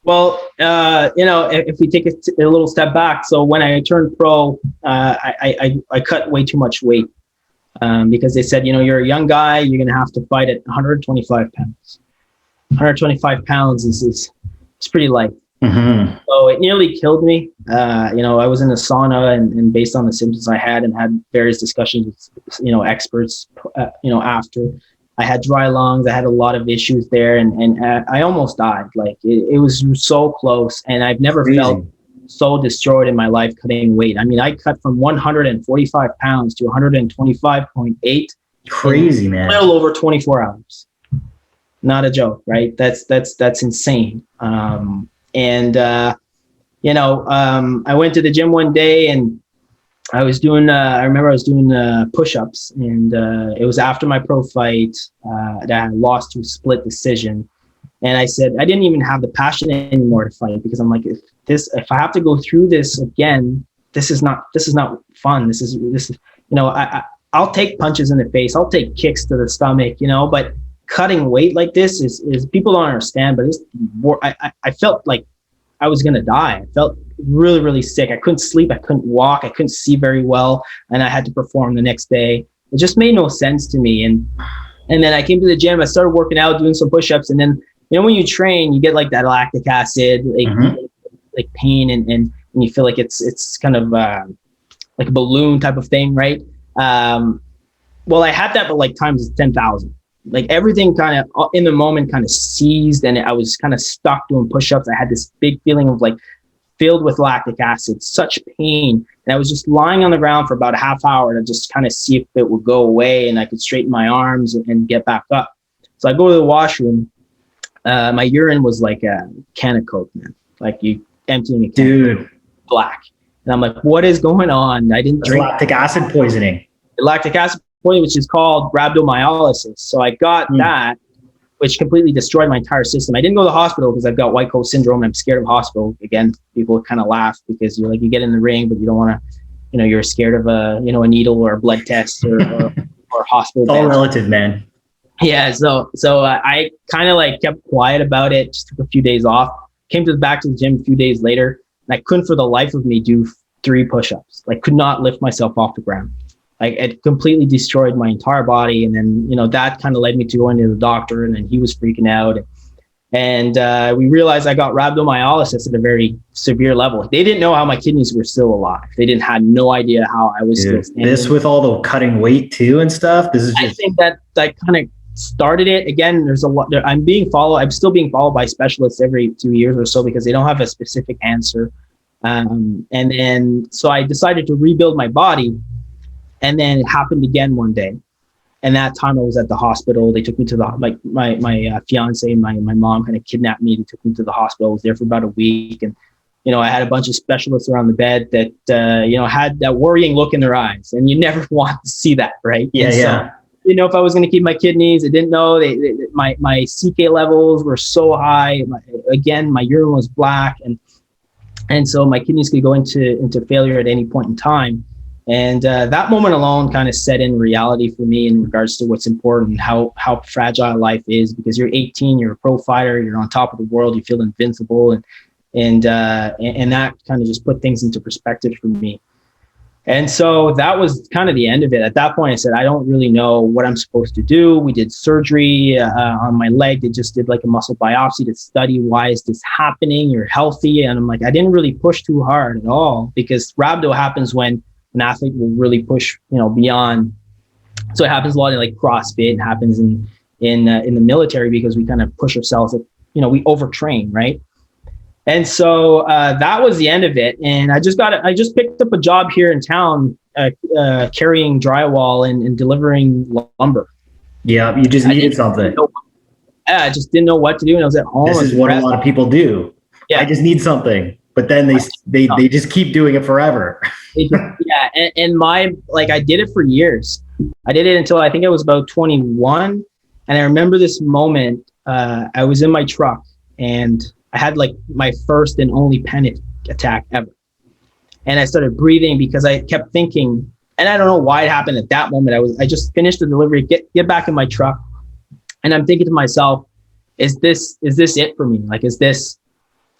Well, if we take a little step back, so when I turned pro, I cut way too much weight, because they said, you're a young guy, you're going to have to fight at 125 pounds. 125 pounds is pretty light. Mm-hmm. So it nearly killed me. I was in a sauna, and based on the symptoms I had, and had various discussions with, experts, after. I had dry lungs. I had a lot of issues there, and I almost died. Like, it was so close, and I've never felt so destroyed in my life cutting weight. I mean, I cut from 145 pounds to 125.8. Crazy, man. Well over 24 hours. Not a joke, right? That's insane. I went to the gym one day, and I remember I was doing push-ups, and it was after my pro fight that I lost to a split decision. And I said, I didn't even have the passion anymore to fight, because I'm like, if I have to go through this again, this is not fun. This is, I'll take punches in the face. I'll take kicks to the stomach, but cutting weight like this is people don't understand, but I felt like I was going to die. I felt really, really sick. I couldn't sleep. I couldn't walk. I couldn't see very well. And I had to perform the next day. It just made no sense to me. And then I came to the gym. I started working out, doing some push-ups. And then, when you train, you get like that lactic acid, like pain. And you feel like it's kind of like a balloon type of thing, right? Well, I had that, but like times 10,000. Like everything kind of in the moment kind of seized, and I was kind of stuck doing push-ups. I had this big feeling of like filled with lactic acid, such pain. And I was just lying on the ground for about a half hour to just kind of see if it would go away and I could straighten my arms and get back up. So I go to the washroom. My urine was like a can of Coke, man. Like you emptying a can of Coke, black. And I'm like, what is going on? I didn't drink. Lactic acid poisoning. Lactic acid poisoning, which is called rhabdomyolysis. So I got that, which completely destroyed my entire system. I didn't go to the hospital because I've got white coat syndrome and I'm scared of hospital. Again, people kind of laugh because you're like, you get in the ring, but you don't want to, you know, you're scared of a needle or a blood test or hospital. It's all relative, man. Yeah. So I kind of like kept quiet about it, just took a few days off, came back to the gym a few days later, and I couldn't for the life of me do 3 push-ups. Like could not lift myself off the ground. Like it completely destroyed my entire body. And then, that kind of led me to going to the doctor, and then he was freaking out. And we realized I got rhabdomyolysis at a very severe level. They didn't know how my kidneys were still alive. They had no idea how I was still standing. This with all the cutting weight too and stuff. This is just... I think that kind of started it. Again, there's a lot. I'm still being followed by specialists every 2 years or so because they don't have a specific answer. And then, so I decided to rebuild my body. And then it happened again one day. And that time I was at the hospital. They took me to my fiance and my mom kind of kidnapped me. They took me to the hospital. I was there for about a week. And, I had a bunch of specialists around the bed that, had that worrying look in their eyes. And you never want to see that, right? Yeah, so, yeah. Didn't know if I was going to keep my kidneys. I didn't know. My CK levels were so high. My urine was black. And so my kidneys could go into failure at any point in time. And that moment alone kind of set in reality for me in regards to what's important, how fragile life is, because you're 18, you're a pro fighter, you're on top of the world, you feel invincible. And that kind of just put things into perspective for me. And so that was kind of the end of it. At that point, I said, I don't really know what I'm supposed to do. We did surgery on my leg. They just did like a muscle biopsy to study, why is this happening? You're healthy. And I'm like, I didn't really push too hard at all, because rhabdo happens when an athlete will really push, beyond. So it happens a lot in like CrossFit. It happens in the military because we kind of push ourselves. We overtrain, right? And so that was the end of it. And I just picked up a job here in town, carrying drywall and delivering lumber. Yeah, you just needed something. I just didn't know what to do, and I was at home. This is what a lot of people do. Yeah, I just need something. But then they just keep doing it forever. Yeah, and I did it for years. I did it until I think I was about 21, and I remember this moment. I was in my truck, and I had like my first and only panic attack ever, and I started breathing because I kept thinking, and I don't know why it happened at that moment. I just finished the delivery, get back in my truck, and I'm thinking to myself, is this it for me? Like, is this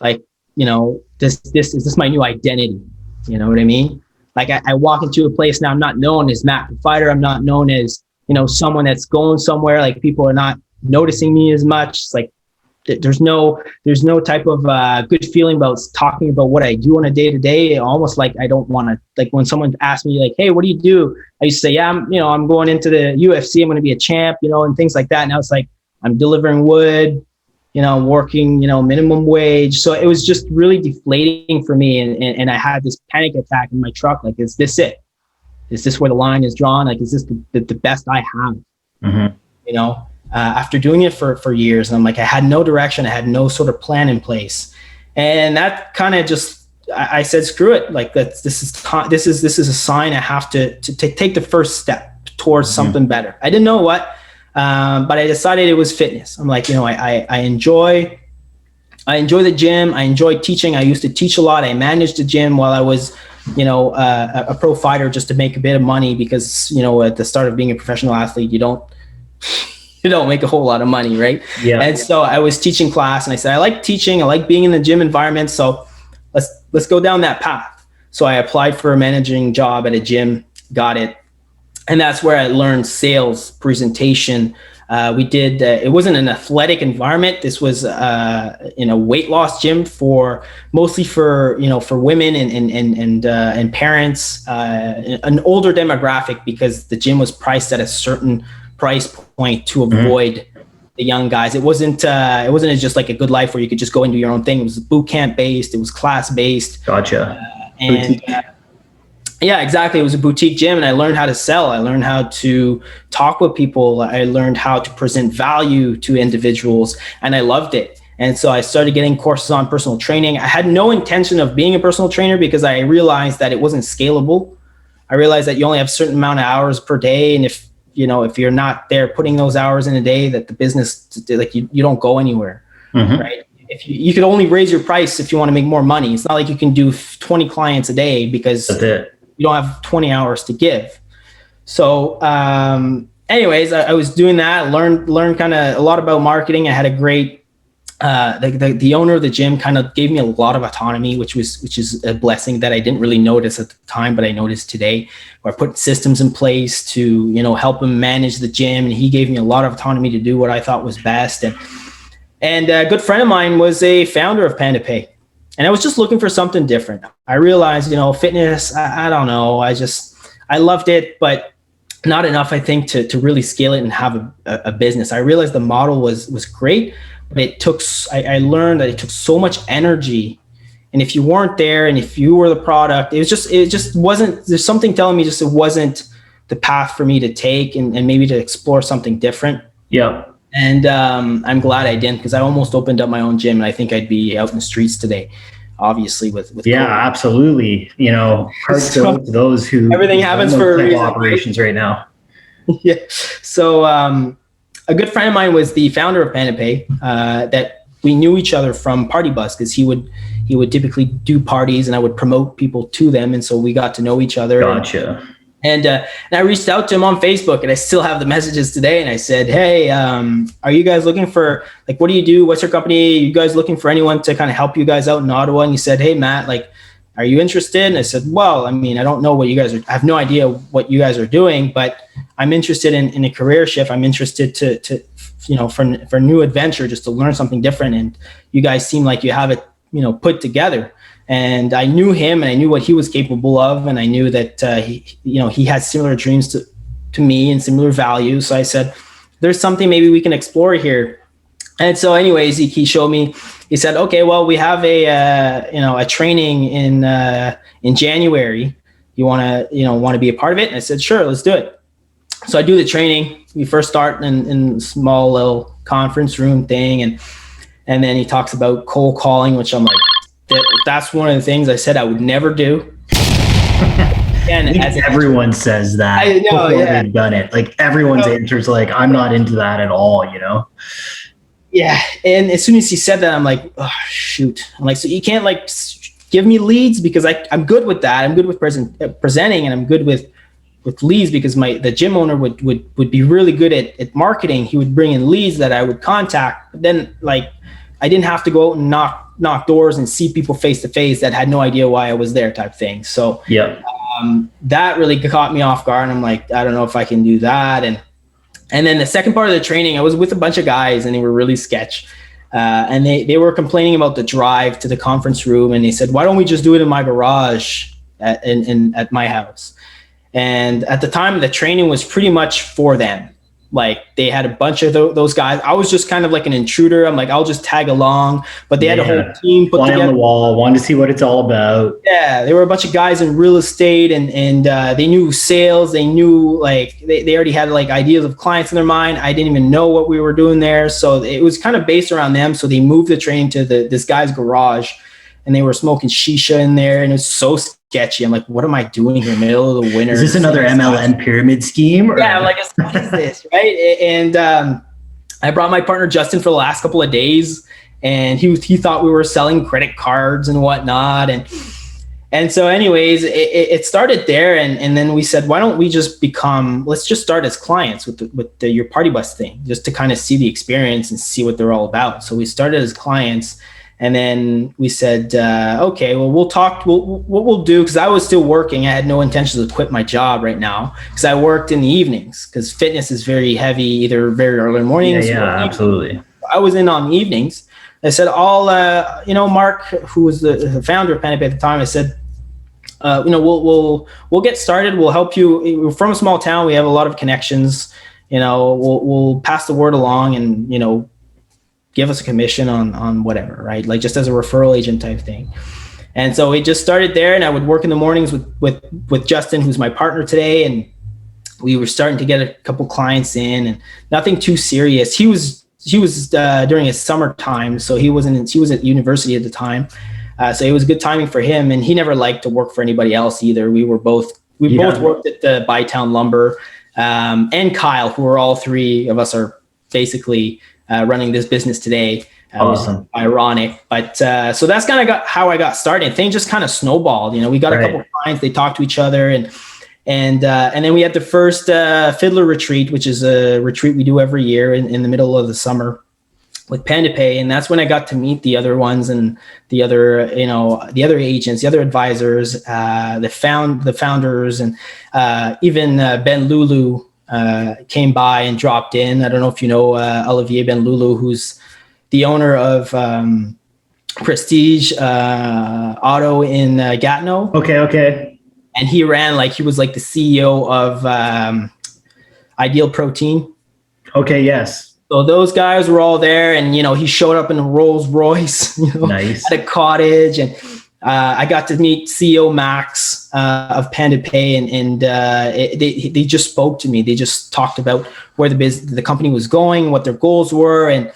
like, is this my new identity? You know what I mean? Like I walk into a place now, I'm not known as Matt the Fighter. I'm not known as, someone that's going somewhere. Like people are not noticing me as much. It's like, there's no type of good feeling about talking about what I do on a day to day. Almost like I don't want to, like when someone asks me like, hey, what do you do? I used to say, yeah, I'm going into the UFC. I'm going to be a champ, and things like that. Now it's like, I'm delivering wood, working, minimum wage. So it was just really deflating for me. And I had this panic attack in my truck. Like, is this it? Is this where the line is drawn? Like, is this the best I have? Mm-hmm. After doing it for years, and I'm like, I had no direction. I had no sort of plan in place. And that kind of just, I said, screw it. Like this is a sign I have to take the first step towards something better. I didn't know what, but I decided it was fitness. I'm like, I enjoy the gym. I enjoy teaching. I used to teach a lot. I managed the gym while I was, a pro fighter, just to make a bit of money, because, at the start of being a professional athlete, you don't make a whole lot of money, right? Yeah. And so I was teaching class, and I said, I like teaching. I like being in the gym environment. So let's go down that path. So I applied for a managing job at a gym, got it. And that's where I learned sales, presentation, We did, it wasn't an athletic environment. This was in a weight loss gym mostly for women and parents, an older demographic, because the gym was priced at a certain price point to avoid the young guys. It wasn't just like a Good Life where you could just go and do your own thing. It was boot camp based. It was class based. Gotcha. Yeah, exactly. It was a boutique gym, and I learned how to sell. I learned how to talk with people. I learned how to present value to individuals, and I loved it. And so I started getting courses on personal training. I had no intention of being a personal trainer because I realized that it wasn't scalable. I realized that you only have a certain amount of hours per day, and if you're not there putting those hours in a day, that the business, like you don't go anywhere, right? If you could only raise your price if you want to make more money. It's not like you can do 20 clients a day because you don't have 20 hours to give. So anyways, I was doing that, learned kind of a lot about marketing. I had a great, the owner of the gym kind of gave me a lot of autonomy, which is a blessing that I didn't really notice at the time, but I noticed today, where I put systems in place to, help him manage the gym. And he gave me a lot of autonomy to do what I thought was best. And a good friend of mine was a founder of Panda Pay. And I was just looking for something different. I realized, fitness, I don't know. I loved it, but not enough, I think, to really scale it and have a business. I realized the model was great, but I learned that it took so much energy. And if you weren't there and if you were the product, it just wasn't, there's something telling me it wasn't the path for me to take and maybe to explore something different. Yeah. And I'm glad I didn't, because I almost opened up my own gym, and I think I'd be out in the streets today, obviously with yeah, COVID. Absolutely. Heart to those who everything happens for a reason. Operations right now. Yeah. So a good friend of mine was the founder of Panda Pay, that we knew each other from Party Bus, because he would typically do parties and I would promote people to them, and so we got to know each other. Gotcha. And I reached out to him on Facebook, and I still have the messages today. And I said, hey, are you guys looking for, like, what do you do? What's your company? Are you guys looking for anyone to kind of help you guys out in Ottawa? And he said, hey, Matt, like, are you interested? And I said, well, I mean, I don't know what you guys are, I have no idea what you guys are doing, but I'm interested in a career shift. I'm interested to for a new adventure, just to learn something different. And you guys seem like you have it, put together. And I knew him, and I knew what he was capable of, and I knew that he had similar dreams to me and similar values. So I said, "There's something maybe we can explore here." And so, anyways, he showed me. He said, "Okay, well, we have a training in January. You want to be a part of it?" And I said, "Sure, let's do it." So I do the training. We first start in a small little conference room thing, and then he talks about cold calling, which I'm like, that's one of the things I said I would never do. And everyone says that. I know, yeah. They've done it. Like everyone's answers, like, I'm not into that at all, Yeah, and as soon as he said that, I'm like, oh shoot. I'm like, so you can't like give me leads, because I'm good with that. I'm good with presenting, and I'm good with leads, because the gym owner would be really good at marketing. He would bring in leads that I would contact, but then like I didn't have to go out and knock doors and see people face to face that had no idea why I was there, type thing. So yeah, that really caught me off guard. And I'm like, I don't know if I can do that. And then the second part of the training, I was with a bunch of guys, and they were really sketch. And they were complaining about the drive to the conference room, and they said, why don't we just do it in my garage at my house? And at the time, the training was pretty much for them. Like they had a bunch of those guys. I was just kind of like an intruder. I'm like, I'll just tag along, but they had a whole team put together. On the wall, wanted to see what it's all about. Yeah, there were a bunch of guys in real estate, and they knew sales. They knew like they already had like ideas of clients in their mind. I didn't even know what we were doing there, so it was kind of based around them. So they moved the training to this guy's garage, and they were smoking shisha in there, and it was so sketchy. I'm like, what am I doing here in the middle of the winter? Is this another MLM pyramid scheme? Or? Yeah, I'm like, what is this, right? And I brought my partner Justin for the last couple of days, and he thought we were selling credit cards and whatnot, and so anyways, it started there, and then we said, why don't we just let's just start as clients with your Party Bus thing, just to kind of see the experience and see what they're all about. So we started as clients. And then we said, okay, well, we'll talk. What we'll do, because I was still working. I had no intention to quit my job right now because I worked in the evenings, because fitness is very heavy, either very early mornings. Yeah, absolutely. I was in on the evenings. I said, Mark, who was the founder of Panda Pay at the time, I said, we'll get started. We'll help you. We're from a small town. We have a lot of connections. We'll pass the word along, and give us a commission on whatever, right? Like just as a referral agent type thing. And so we just started there, and I would work in the mornings with Justin, who's my partner today, and we were starting to get a couple clients in, and nothing too serious. He was during his summertime, so he was at university at the time. So it was good timing for him, and he never liked to work for anybody else either. We both worked at the Bytown Lumber, and Kyle, who are all three of us are basically running this business today. Awesome. Ironic, but so that's kind of how I got started. Things just kind of snowballed. We got a couple of clients, they talked to each other, and then we had the first Fiddler Retreat, which is a retreat we do every year in the middle of the summer with Panda Pay, and that's when I got to meet the other ones and the other agents, the other advisors, the founders, and even Ben Lulu came by and dropped in. I don't know if you know Olivier Ben Lulu, who's the owner of Prestige Auto in Gatineau. Okay. And he was like the CEO of Ideal Protein. Okay, yes. So those guys were all there, and he showed up in a Rolls Royce, Nice. at a cottage, and I got to meet CEO Max of Panda Pay, and they just spoke to me. They just talked about where the company was going, what their goals were, and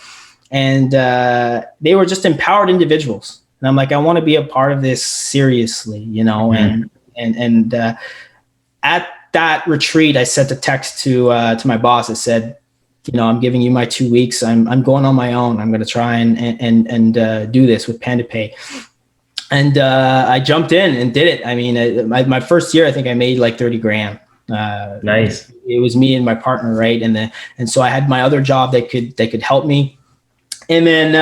they were just empowered individuals. And I'm like, I want to be a part of this seriously, Mm-hmm. And at that retreat, I sent a text to my boss. I said, I'm giving you my 2 weeks. I'm going on my own. I'm going to try and do this with Panda Pay. And I jumped in and did it. I mean, my first year, I think I made like 30 grand. Nice. It was me and my partner, right? And so I had my other job that could help me. And then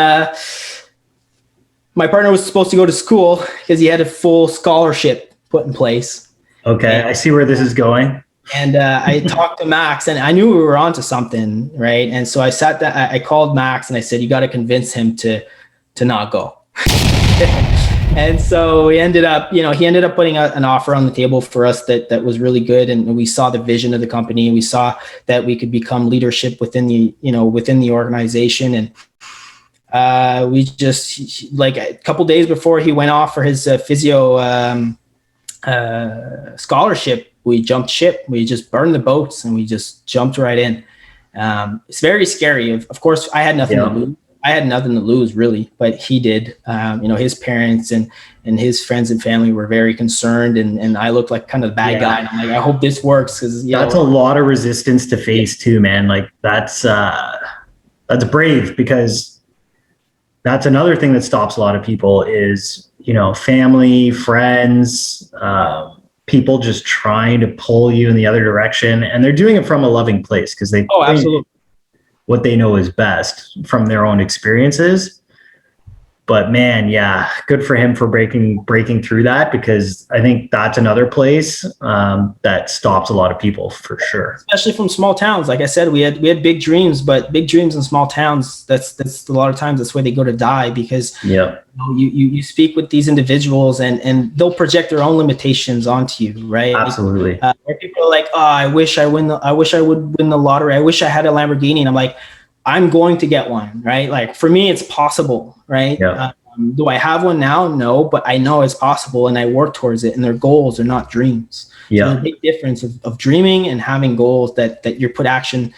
my partner was supposed to go to school because he had a full scholarship put in place. Okay, I see where this is going. And I talked to Max, and I knew we were onto something, right? And so I called Max, and I said, you got to convince him to not go. And so he ended up putting an offer on the table for us that was really good. And we saw the vision of the company, and we saw that we could become leadership within the organization. And we just, like a couple days before he went off for his physio scholarship, we jumped ship. We just burned the boats, and we just jumped right in. It's very scary. Of course, I had nothing to lose. I had nothing to lose, really, but he did. His parents and his friends and family were very concerned, and I looked like kind of the bad guy. And I'm like, I hope this works, because that's a lot of resistance to face too, man. Like that's brave, because that's another thing that stops a lot of people is family, friends, people just trying to pull you in the other direction, and they're doing it from a loving place because they absolutely what they know is best from their own experiences. But man, yeah, good for him for breaking through that, because I think that's another place that stops a lot of people for sure. Especially from small towns. Like I said, we had big dreams, but big dreams in small towns, that's a lot of times that's where they go to die, because you speak with these individuals and they'll project their own limitations onto you, right? Absolutely. Where people are like, oh, I wish I would win the lottery. I wish I had a Lamborghini. And I'm like, I'm going to get one, right? Like for me, it's possible, right? Yeah. Do I have one now? No, but I know it's possible, and I work towards it. And their goals are not dreams. Yeah. So there's a big difference of dreaming and having goals that you're putting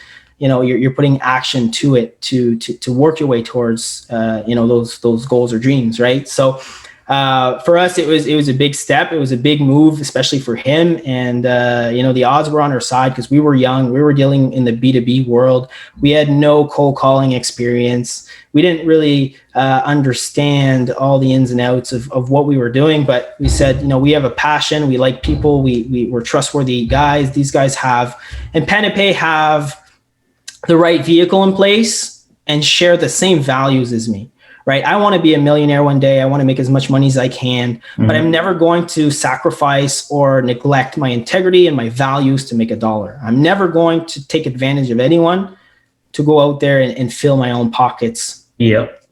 action to it to work your way towards those goals or dreams, right? So for us, it was a big step. It was a big move, especially for him. And the odds were on our side because we were young. We were dealing in the B2B world. We had no cold calling experience. We didn't really understand all the ins and outs of what we were doing. But we said, we have a passion. We like people. We're trustworthy guys. These guys and Panda Pay have the right vehicle in place and share the same values as me. right? I want to be a millionaire one day. I want to make as much money as I can, but I'm never going to sacrifice or neglect my integrity and my values to make a dollar. I'm never going to take advantage of anyone to go out there and fill my own pockets. Yep.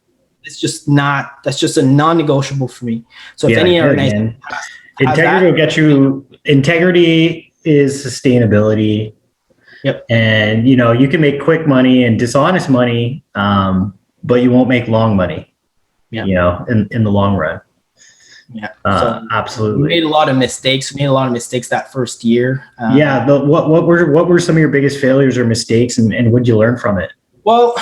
That's just a non-negotiable for me. So if any organization integrity will get you, integrity is sustainability. Yep. And, you can make quick money and dishonest money, but you won't make long money, in the long run. Yeah. Absolutely. We made a lot of mistakes. We made a lot of mistakes that first year. What were some of your biggest failures or mistakes, and what did you learn from it? Well,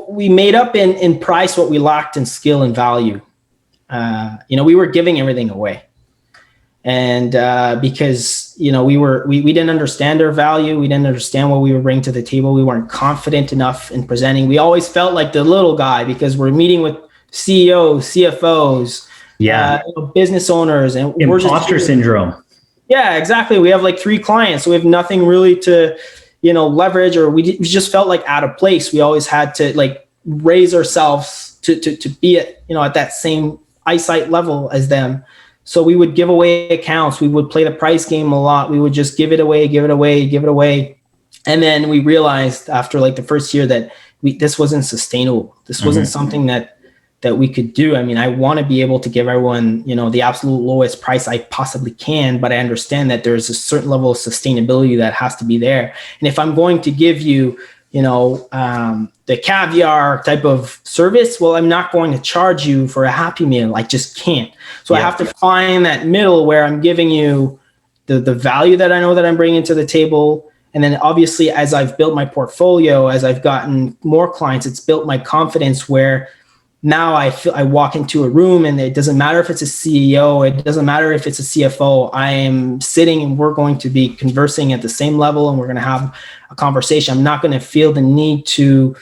we made up in price what we lacked in skill and value. We were giving everything away. And because we didn't understand our value, we didn't understand what we were bringing to the table. We weren't confident enough in presenting. We always felt like the little guy because we're meeting with CEOs, CFOs, business owners, and Imposter syndrome. Yeah, exactly. We have like 3 clients, so we have nothing really to leverage, or we just felt like out of place. We always had to like raise ourselves to be at that same eyesight level as them. So we would give away accounts. We would play the price game a lot. We would just give it away. And then we realized after like the first year that this wasn't sustainable. This wasn't something that we could do. I mean, I want to be able to give everyone, the absolute lowest price I possibly can, but I understand that there's a certain level of sustainability that has to be there. And if I'm going to give you, the caviar type of service, well, I'm not going to charge you for a Happy Meal. I just can't. So I have to find that middle where I'm giving you the value that I know that I'm bringing to the table. And then obviously, as I've built my portfolio, as I've gotten more clients, it's built my confidence where now I walk into a room and it doesn't matter if it's a CEO, it doesn't matter if it's a CFO, I am sitting and we're going to be conversing at the same level and we're going to have a conversation. I'm not going to feel the need to,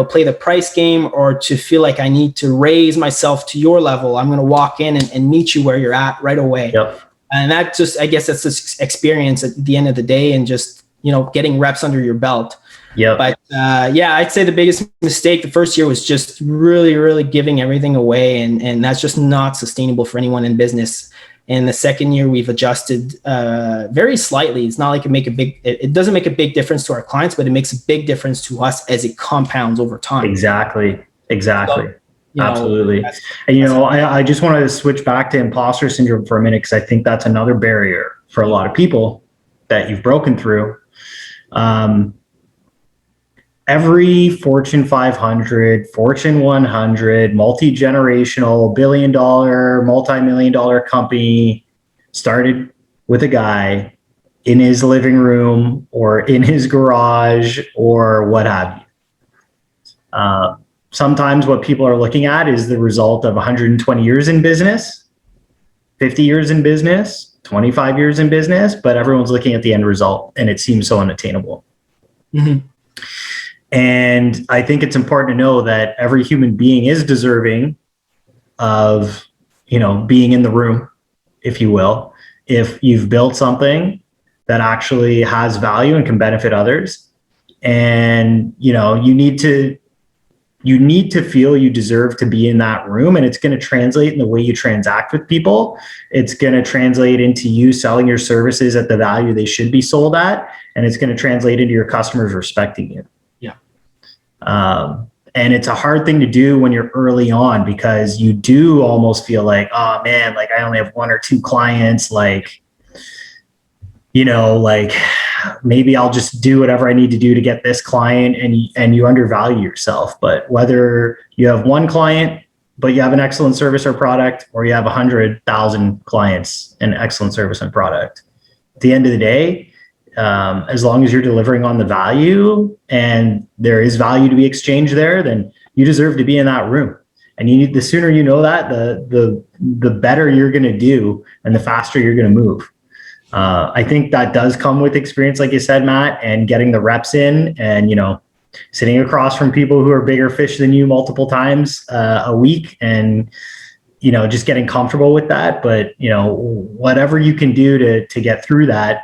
play the price game or to feel like I need to raise myself to your level. I'm going to walk in and meet you where you're at right away. Yep. And that just, I guess that's this experience at the end of the day and just, getting reps under your belt. Yeah. But I'd say the biggest mistake the first year was just really, really giving everything away. And that's just not sustainable for anyone in business. And the second year we've adjusted very slightly. It's not like it doesn't make a big difference to our clients, but it makes a big difference to us as it compounds over time. Exactly. So, Absolutely. And, I just wanted to switch back to imposter syndrome for a minute, because I think that's another barrier for a lot of people that you've broken through. Every Fortune 500, Fortune 100, multi-generational, billion-dollar, multi-million-dollar company started with a guy in his living room or in his garage or what have you. Sometimes what people are looking at is the result of 120 years in business, 50 years in business, 25 years in business, but everyone's looking at the end result and it seems so unattainable. Mm-hmm. And I think it's important to know that every human being is deserving of, being in the room, if you will. If you've built something that actually has value and can benefit others, and, you need to feel you deserve to be in that room, and it's going to translate in the way you transact with people. It's going to translate into you selling your services at the value they should be sold at, and it's going to translate into your customers respecting you. And it's a hard thing to do when you're early on, because you do almost feel like, oh man, like I only have 1 or 2 clients, like, maybe I'll just do whatever I need to do to get this client, and you undervalue yourself. But whether you have 1 client, but you have an excellent service or product, or you have 100,000 clients and excellent service and product, at the end of the day, as long as you're delivering on the value and there is value to be exchanged there, then you deserve to be in that room. And the sooner you know that, the better you're going to do and the faster you're going to move. I think that does come with experience, like you said, Matt, and getting the reps in and, sitting across from people who are bigger fish than you multiple times a week, and, just getting comfortable with that. But, whatever you can do to get through that,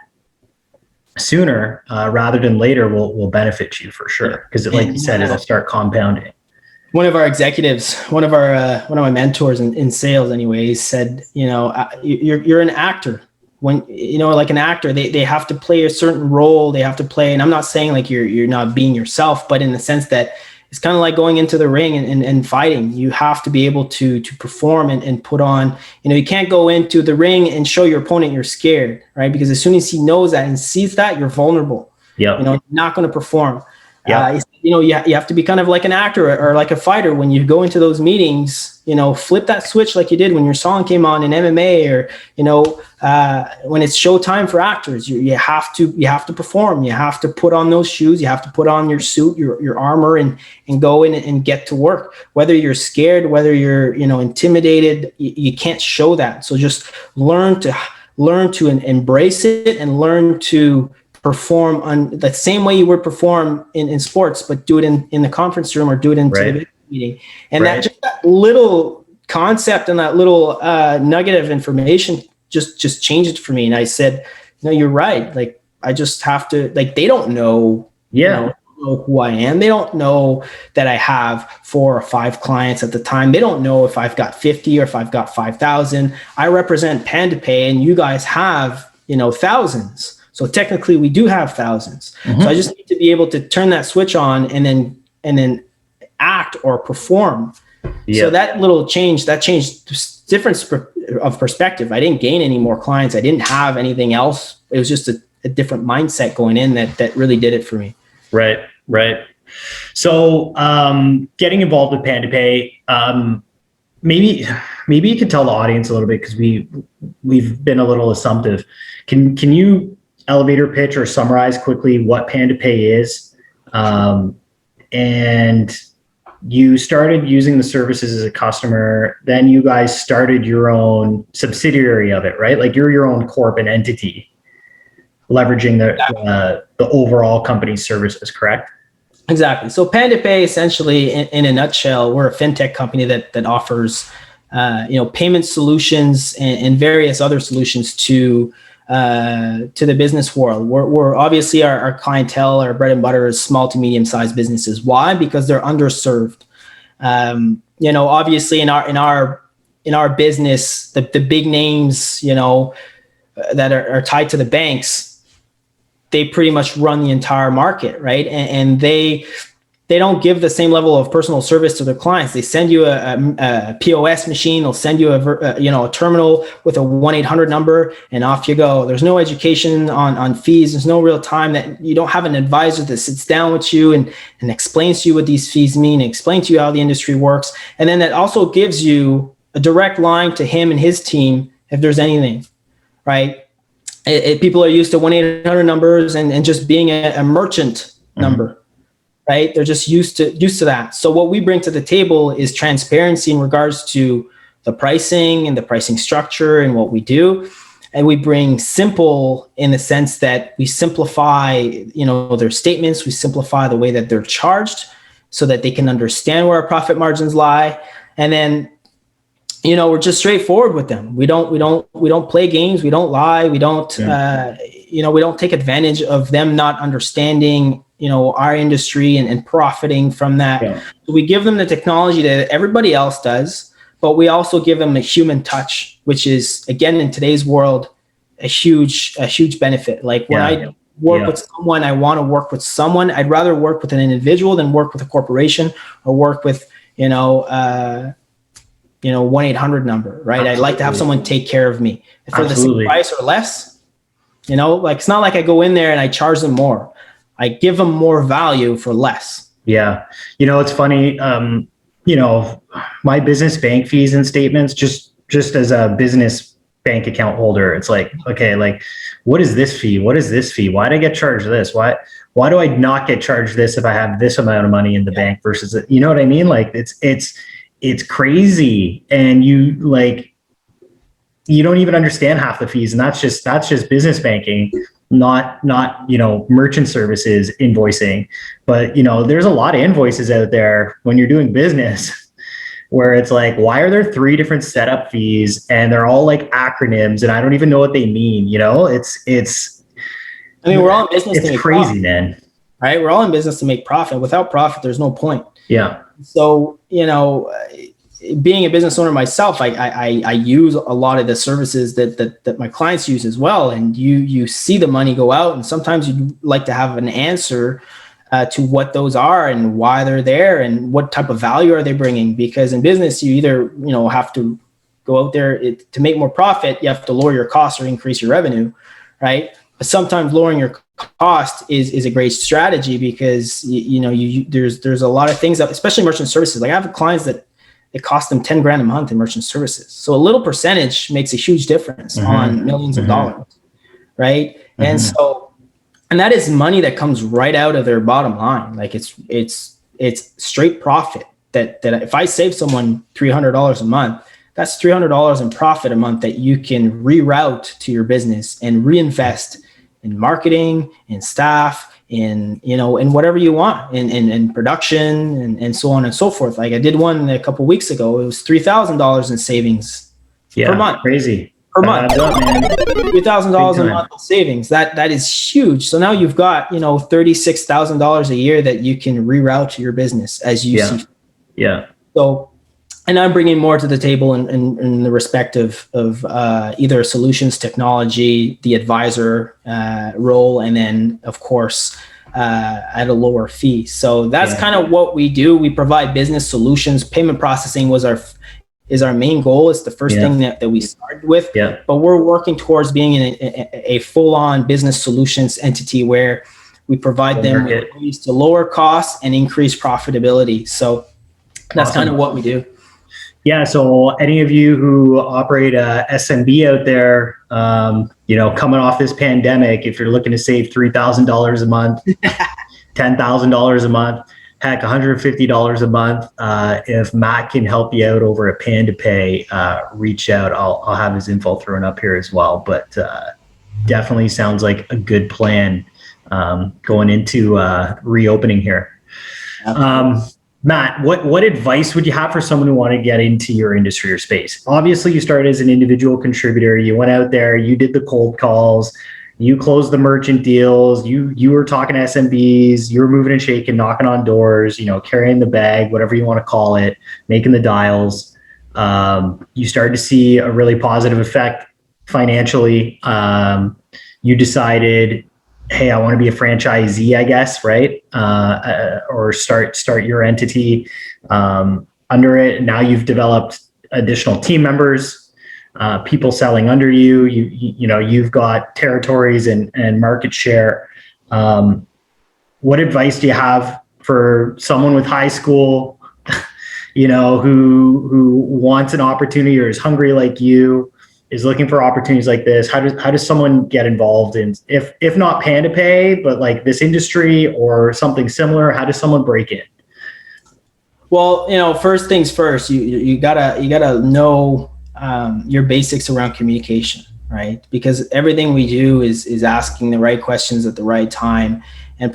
sooner rather than later will benefit you for sure. Because like you said, it'll start compounding. One of our executives, one of my mentors in sales anyways, said, you're an actor. When, like an actor, they have to play a certain role, they have to play. And I'm not saying like you're not being yourself, but in the sense that it's kind of like going into the ring and fighting. You have to be able to perform and put on, you can't go into the ring and show your opponent you're scared, right? Because as soon as he knows that and sees that, you're vulnerable. Yeah. You're not going to perform. Yeah. You have to be kind of like an actor or like a fighter. When you go into those meetings, flip that switch like you did when your song came on in MMA, or when it's showtime for actors. You have to perform. You have to put on those shoes. You have to put on your suit, your armor, and go in and get to work. Whether you're scared, whether you're intimidated, you can't show that. So just learn to embrace it and learn to perform on the same way you would perform in sports, but do it in the conference room or do it in the meeting. And that little concept and that little nugget of information just changed it for me. And I said, no, you're right. Like, I just have to, like, they don't know, know who I am. They don't know that I have 4 or 5 clients at the time. They don't know if I've got 50 or if I've got 5,000. I represent Panda Pay, and you guys have, thousands. So technically we do have thousands. Mm-hmm. So I just need to be able to turn that switch on and then act or perform. Yeah. So that little change, that changed difference of perspective. I didn't gain any more clients. I didn't have anything else. It was just a different mindset going in that really did it for me. Right. So getting involved with Panda Pay, maybe you could tell the audience a little bit, because we've been a little assumptive. Can you elevator pitch or summarize quickly what Panda Pay is? And you started using the services as a customer, then you guys started your own subsidiary of it, right? Like you're your own corp and entity, leveraging the overall company's services, correct? Exactly. So Panda Pay, essentially, in a nutshell, we're a fintech company that offers payment solutions and various other solutions to the business world. We're obviously our clientele, our bread and butter is small to medium sized businesses. Why? Because they're underserved. Obviously in our business, the big names, that are tied to the banks, they pretty much run the entire market, right? And they don't give the same level of personal service to their clients. They send you a POS machine. They'll send you a terminal with a 1-800 number, and off you go. There's no education on fees. There's no real time. That you don't have an advisor that sits down with you and explains to you what these fees mean, and explains to you how the industry works. And then that also gives you a direct line to him and his team if there's anything, right? People are used to 1-800 numbers and just being a merchant number. Right? They're just used to that. So what we bring to the table is transparency in regards to the pricing and the pricing structure and what we do. And we bring simple in the sense that we simplify, their statements. We simplify the way that they're charged so that they can understand where our profit margins lie. And then, we're just straightforward with them. We don't play games. We don't lie. We don't, we don't take advantage of them not understanding our industry and profiting from that. Yeah. So we give them the technology that everybody else does, but we also give them a human touch, which is, again, in today's world, a huge benefit. Like when I work with someone, I want to work with someone. I'd rather work with an individual than work with a corporation or work with, 1-800 number, right? Absolutely. I'd like to have someone take care of me for the same price or less. Like it's not like I go in there and I charge them more. I give them more value for less. Yeah. It's funny. My business bank fees and statements, just as a business bank account holder, it's like, okay, like, what is this fee? What is this fee? Why did I get charged this? Why do I not get charged this if I have this amount of money in the bank versus, you know what I mean? Like it's crazy. And you don't even understand half the fees. And that's just business banking. Not merchant services invoicing, but there's a lot of invoices out there when you're doing business where it's like, why are there 3 different setup fees and they're all like acronyms and I don't even know what they mean? I mean, we're all in business to It's make crazy, profit, man. right? We're all in business to make profit. Without profit, there's no point. Yeah. So, being a business owner myself, I use a lot of the services that my clients use as well. And you see the money go out, and sometimes you'd like to have an answer to what those are and why they're there and what type of value are they bringing. Because in business, you either, have to go out there to make more profit, you have to lower your costs or increase your revenue, right? But sometimes lowering your cost is a great strategy, because there's a lot of things that, especially merchant services. Like I have clients that it costs them 10 grand a month in merchant services. So a little percentage makes a huge difference on millions of dollars, right? And that is money that comes right out of their bottom line. Like it's straight profit that if I save someone $300 a month, that's $300 in profit a month that you can reroute to your business and reinvest in marketing, in staff, in whatever you want, in production and so on and so forth. Like I did one a couple of weeks ago. It was $3,000 in savings per month. Crazy. Per month. $3,000 a month in savings. That is huge. So now you've got, $36,000 a year that you can reroute to your business as you see. Yeah. So, and I'm bringing more to the table in the respect of either solutions, technology, the advisor role, and then of course at a lower fee. So that's kind of what we do. We provide business solutions. Payment processing is our main goal. It's the first thing that we started with. Yeah. But we're working towards being a full-on business solutions entity where we provide them with ways to lower costs and increase profitability. So that's kind of what we do. Yeah. So any of you who operate a SMB out there, coming off this pandemic, if you're looking to save $3,000 a month, $10,000 a month, heck, $150 a month, if Matt can help you out over at Panda Pay, reach out. I'll have his info thrown up here as well. But definitely sounds like a good plan going into reopening here. Matt, what advice would you have for someone who want to get into your industry or space? Obviously, you started as an individual contributor. You went out there, you did the cold calls, you closed the merchant deals, you were talking to SMBs, you were moving and shaking, knocking on doors, carrying the bag, whatever you want to call it, making the dials. You started to see a really positive effect financially. You decided, hey, I want to be a franchisee, I guess, right? Or start your entity under it. Now you've developed additional team members, people selling under you. You've got territories and market share. What advice do you have for someone with high school, who wants an opportunity or is hungry like you? Is looking for opportunities like this? How does someone get involved in, if not Panda Pay, but like this industry or something similar? How does someone break in? Well, first things first, you gotta know your basics around communication, right? Because everything we do is asking the right questions at the right time and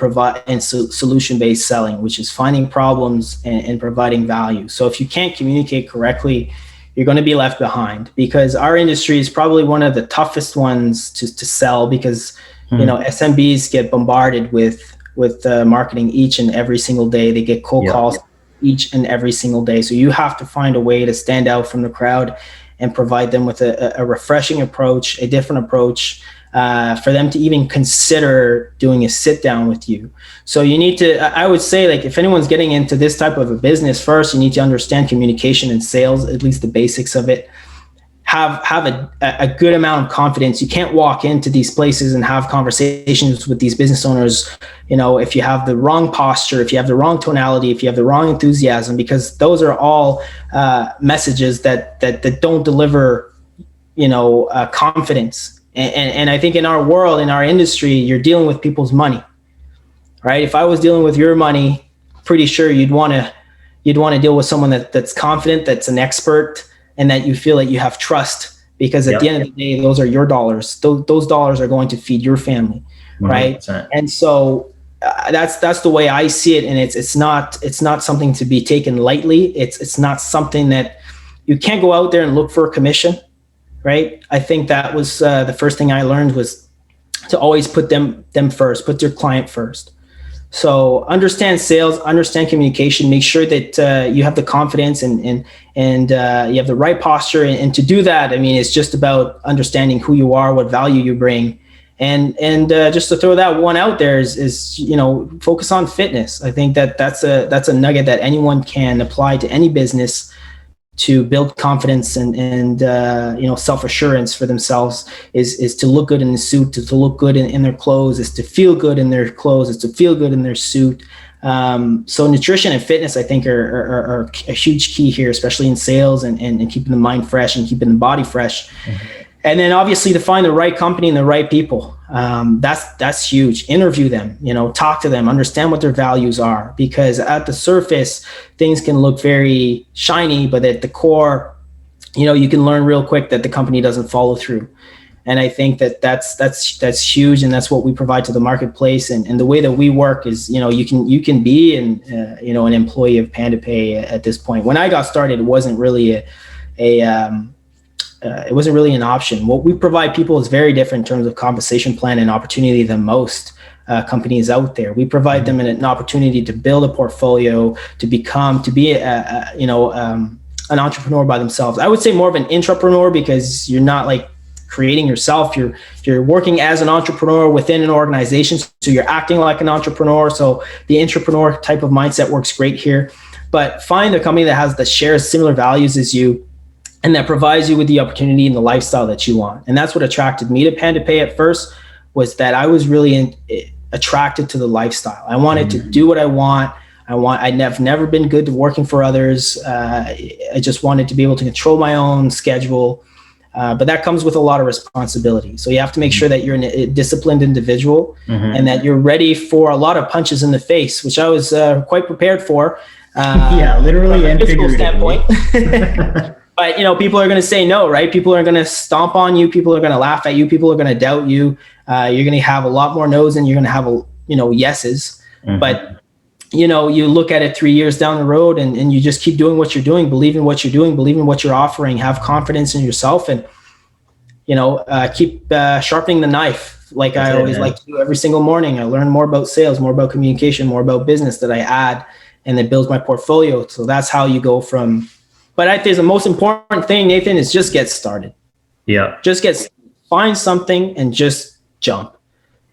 solution-based selling, which is finding problems and providing value. So if you can't communicate correctly, you're going to be left behind, because our industry is probably one of the toughest ones to sell, because SMBs get bombarded with marketing each and every single day. They get cold calls each and every single day. So you have to find a way to stand out from the crowd and provide them with a refreshing approach, a different approach, for them to even consider doing a sit down with you. So you need to, I would say, like, if anyone's getting into this type of a business, first, you need to understand communication and sales, at least the basics of it. Have a good amount of confidence. You can't walk into these places and have conversations with these business owners, if you have the wrong posture, if you have the wrong tonality, if you have the wrong enthusiasm, because those are all messages that don't deliver, confidence. And I think in our world, in our industry, you're dealing with people's money, right? If I was dealing with your money, pretty sure you'd want to deal with someone that's confident, that's an expert, and that you feel that you have trust, because at the end of the day, those are your dollars. Those dollars are going to feed your family, 100%. Right? And so that's the way I see it. And it's not something to be taken lightly. It's not something that you can't go out there and look for a commission. Right. I think that was the first thing I learned was to always put them first, put their client first. So understand sales, understand communication, make sure that you have the confidence and you have the right posture. And to do that, I mean, it's just about understanding who you are, what value you bring. And just to throw that one out there is focus on fitness. I think that's a nugget that anyone can apply to any business to build confidence and self-assurance for themselves is to look good in the suit, to look good in their clothes, is to feel good in their clothes, is to feel good in their suit. So nutrition and fitness, I think, are a huge key here, especially in sales and keeping the mind fresh and keeping the body fresh. Mm-hmm. And then obviously to find the right company and the right people. That's huge. Interview them, talk to them, understand what their values are, because at the surface, things can look very shiny, but at the core, you can learn real quick that the company doesn't follow through. And I think that's huge. And that's what we provide to the marketplace. And the way that we work is, you can be an employee of Panda Pay at this point. When I got started, it wasn't really it wasn't really an option. What we provide people is very different in terms of compensation plan and opportunity than most companies out there. We provide them an opportunity to build a portfolio, to be an entrepreneur by themselves. I would say more of an intrapreneur, because you're not like creating yourself. You're working as an entrepreneur within an organization, so you're acting like an entrepreneur. So the intrapreneur type of mindset works great here. But find a company that shares similar values as you, and that provides you with the opportunity and the lifestyle that you want. And that's what attracted me to Panda Pay at first, was that I was really attracted to the lifestyle. I wanted to do what I want. I've never been good to working for others. I just wanted to be able to control my own schedule. But that comes with a lot of responsibility. So you have to make sure that you're a disciplined individual, and that you're ready for a lot of punches in the face, which I was quite prepared for. Literally and figuratively. But, people are going to say no, right? People are going to stomp on you. People are going to laugh at you. People are going to doubt you. You're going to have a lot more no's and you're going to have, yeses. Mm-hmm. But, you look at it 3 years down the road and you just keep doing what you're doing, believe in what you're doing, believe in what you're offering, have confidence in yourself, and, keep sharpening the knife. Like I always like to do every single morning. I learn more about sales, more about communication, more about business that I add, and it builds my portfolio. So that's how you go from. But I think the most important thing, Nathan, is just get started. Yeah. Find something and just jump.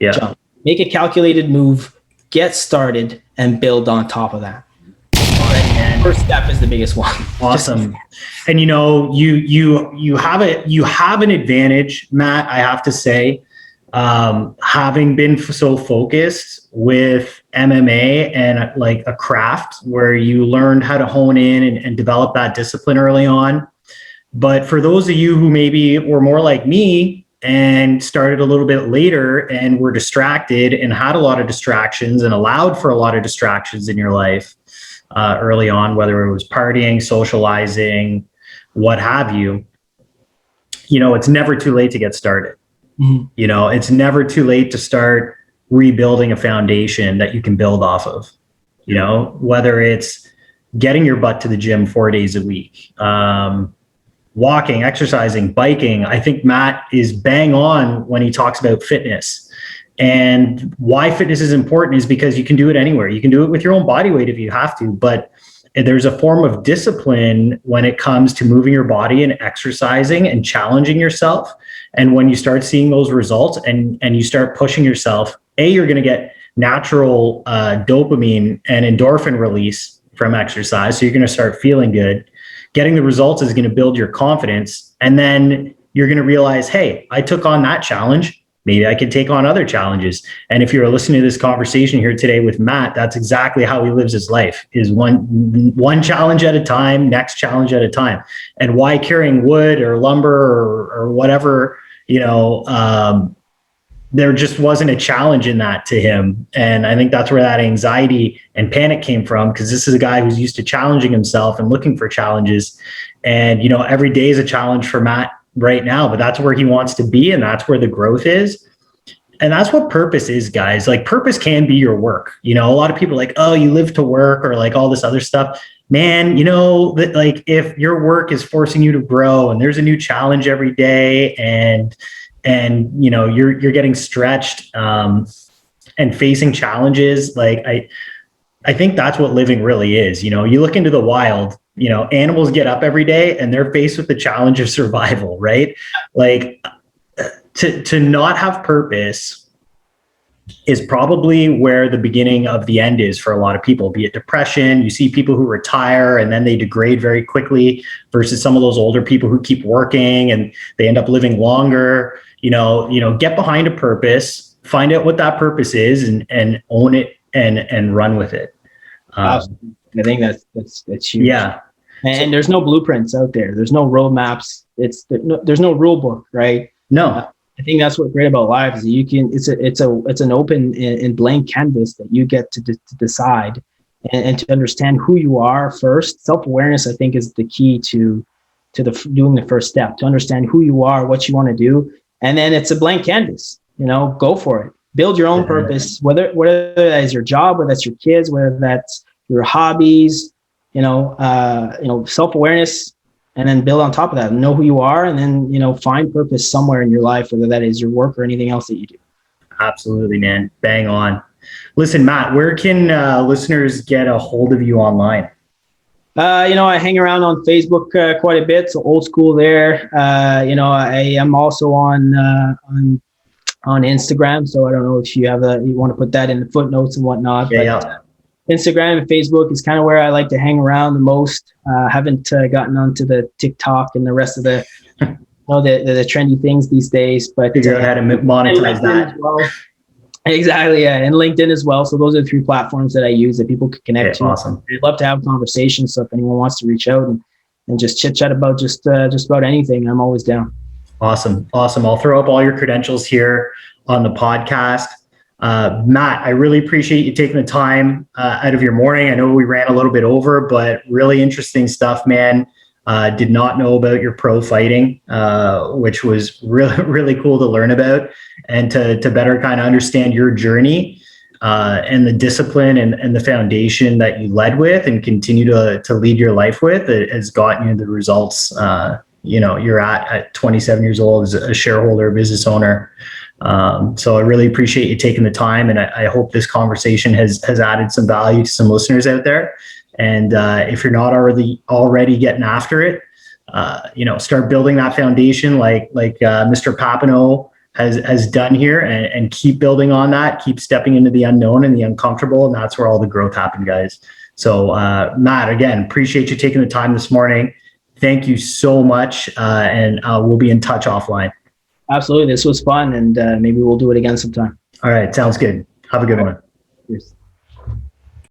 Yeah. Jump. Make a calculated move, get started, and build on top of that. First step is the biggest one. Awesome. And you have an advantage, Matt, I have to say, having been so focused with MMA and like a craft where you learned how to hone in and develop that discipline early on. But for those of you who maybe were more like me and started a little bit later and were distracted and had a lot of distractions and allowed for a lot of distractions in your life early on, whether it was partying, socializing, what have you, it's never too late to get started. Mm-hmm. It's never too late to start rebuilding a foundation that you can build off of, whether it's getting your butt to the gym 4 days a week, walking, exercising, biking. I think Matt is bang on when he talks about fitness. And why fitness is important is because you can do it anywhere. You can do it with your own body weight if you have to, but there's a form of discipline when it comes to moving your body and exercising and challenging yourself. And when you start seeing those results and you start pushing yourself, you're going to get natural dopamine and endorphin release from exercise. So you're going to start feeling good. Getting the results is going to build your confidence. And then you're going to realize, hey, I took on that challenge. Maybe I can take on other challenges. And if you're listening to this conversation here today with Matt, that's exactly how he lives his life, is one challenge at a time, next challenge at a time. And why carrying wood or lumber or whatever, there just wasn't a challenge in that to him. And I think that's where that anxiety and panic came from, because this is a guy who's used to challenging himself and looking for challenges. And, every day is a challenge for Matt right now, but that's where he wants to be. And that's where the growth is. And that's what purpose is, guys. Like, purpose can be your work. A lot of people are like, oh, you live to work, or like all this other stuff. Man, that like if your work is forcing you to grow and there's a new challenge every day and and you're getting stretched and facing challenges. Like I think that's what living really is. You look into the wild, animals get up every day and they're faced with the challenge of survival, right? Like to not have purpose is probably where the beginning of the end is for a lot of people, be it depression. You see people who retire and then they degrade very quickly versus some of those older people who keep working and they end up living longer. Get behind a purpose, find out what that purpose is and own it and run with it. I think that's huge. Yeah. And there's no blueprints out there. There's no roadmaps. There's no rule book, right? No. I think that's what's great about life is it's an open and blank canvas that you get to decide and to understand who you are first. Self-awareness, I think, is the key to doing the first step, to understand who you are, what you want to do. And then it's a blank canvas, go for it. Build your own purpose, whether that is your job, whether that's your kids, whether that's your hobbies, self-awareness. And then build on top of that, know who you are, and then, find purpose somewhere in your life, whether that is your work or anything else that you do. Absolutely, man. Bang on. Listen, Matt, where can listeners get a hold of you online? I hang around on Facebook quite a bit, so old school there. I am also on Instagram, so I don't know if you want to put that in the footnotes and whatnot. Yeah. Instagram and Facebook is kind of where I like to hang around the most. Haven't gotten onto the TikTok and the rest of the the trendy things these days, but figure out how to monetize that. Well. Exactly, yeah, and LinkedIn as well. So those are the 3 platforms that I use that people could connect to. Awesome. I'd love to have conversations. So if anyone wants to reach out and just chit chat about just about anything, I'm always down. Awesome. I'll throw up all your credentials here on the podcast. Matt, I really appreciate you taking the time out of your morning. I know we ran a little bit over, but really interesting stuff, man. Did not know about your pro fighting, which was really, really cool to learn about and to better kind of understand your journey and the discipline and the foundation that you led with and continue to lead your life with. It has gotten you the results you're at 27 years old as a shareholder, business owner. So I really appreciate you taking the time, and I hope this conversation has added some value to some listeners out there. And if you're not already getting after it, start building that foundation like Mr. Papineau has done here, and keep building on that, keep stepping into the unknown and the uncomfortable. And that's where all the growth happened, guys. So Matt, again, appreciate you taking the time this morning. Thank you so much. And we'll be in touch offline. Absolutely. This was fun, and maybe we'll do it again sometime. All right. Sounds good. Have a good one. Cheers.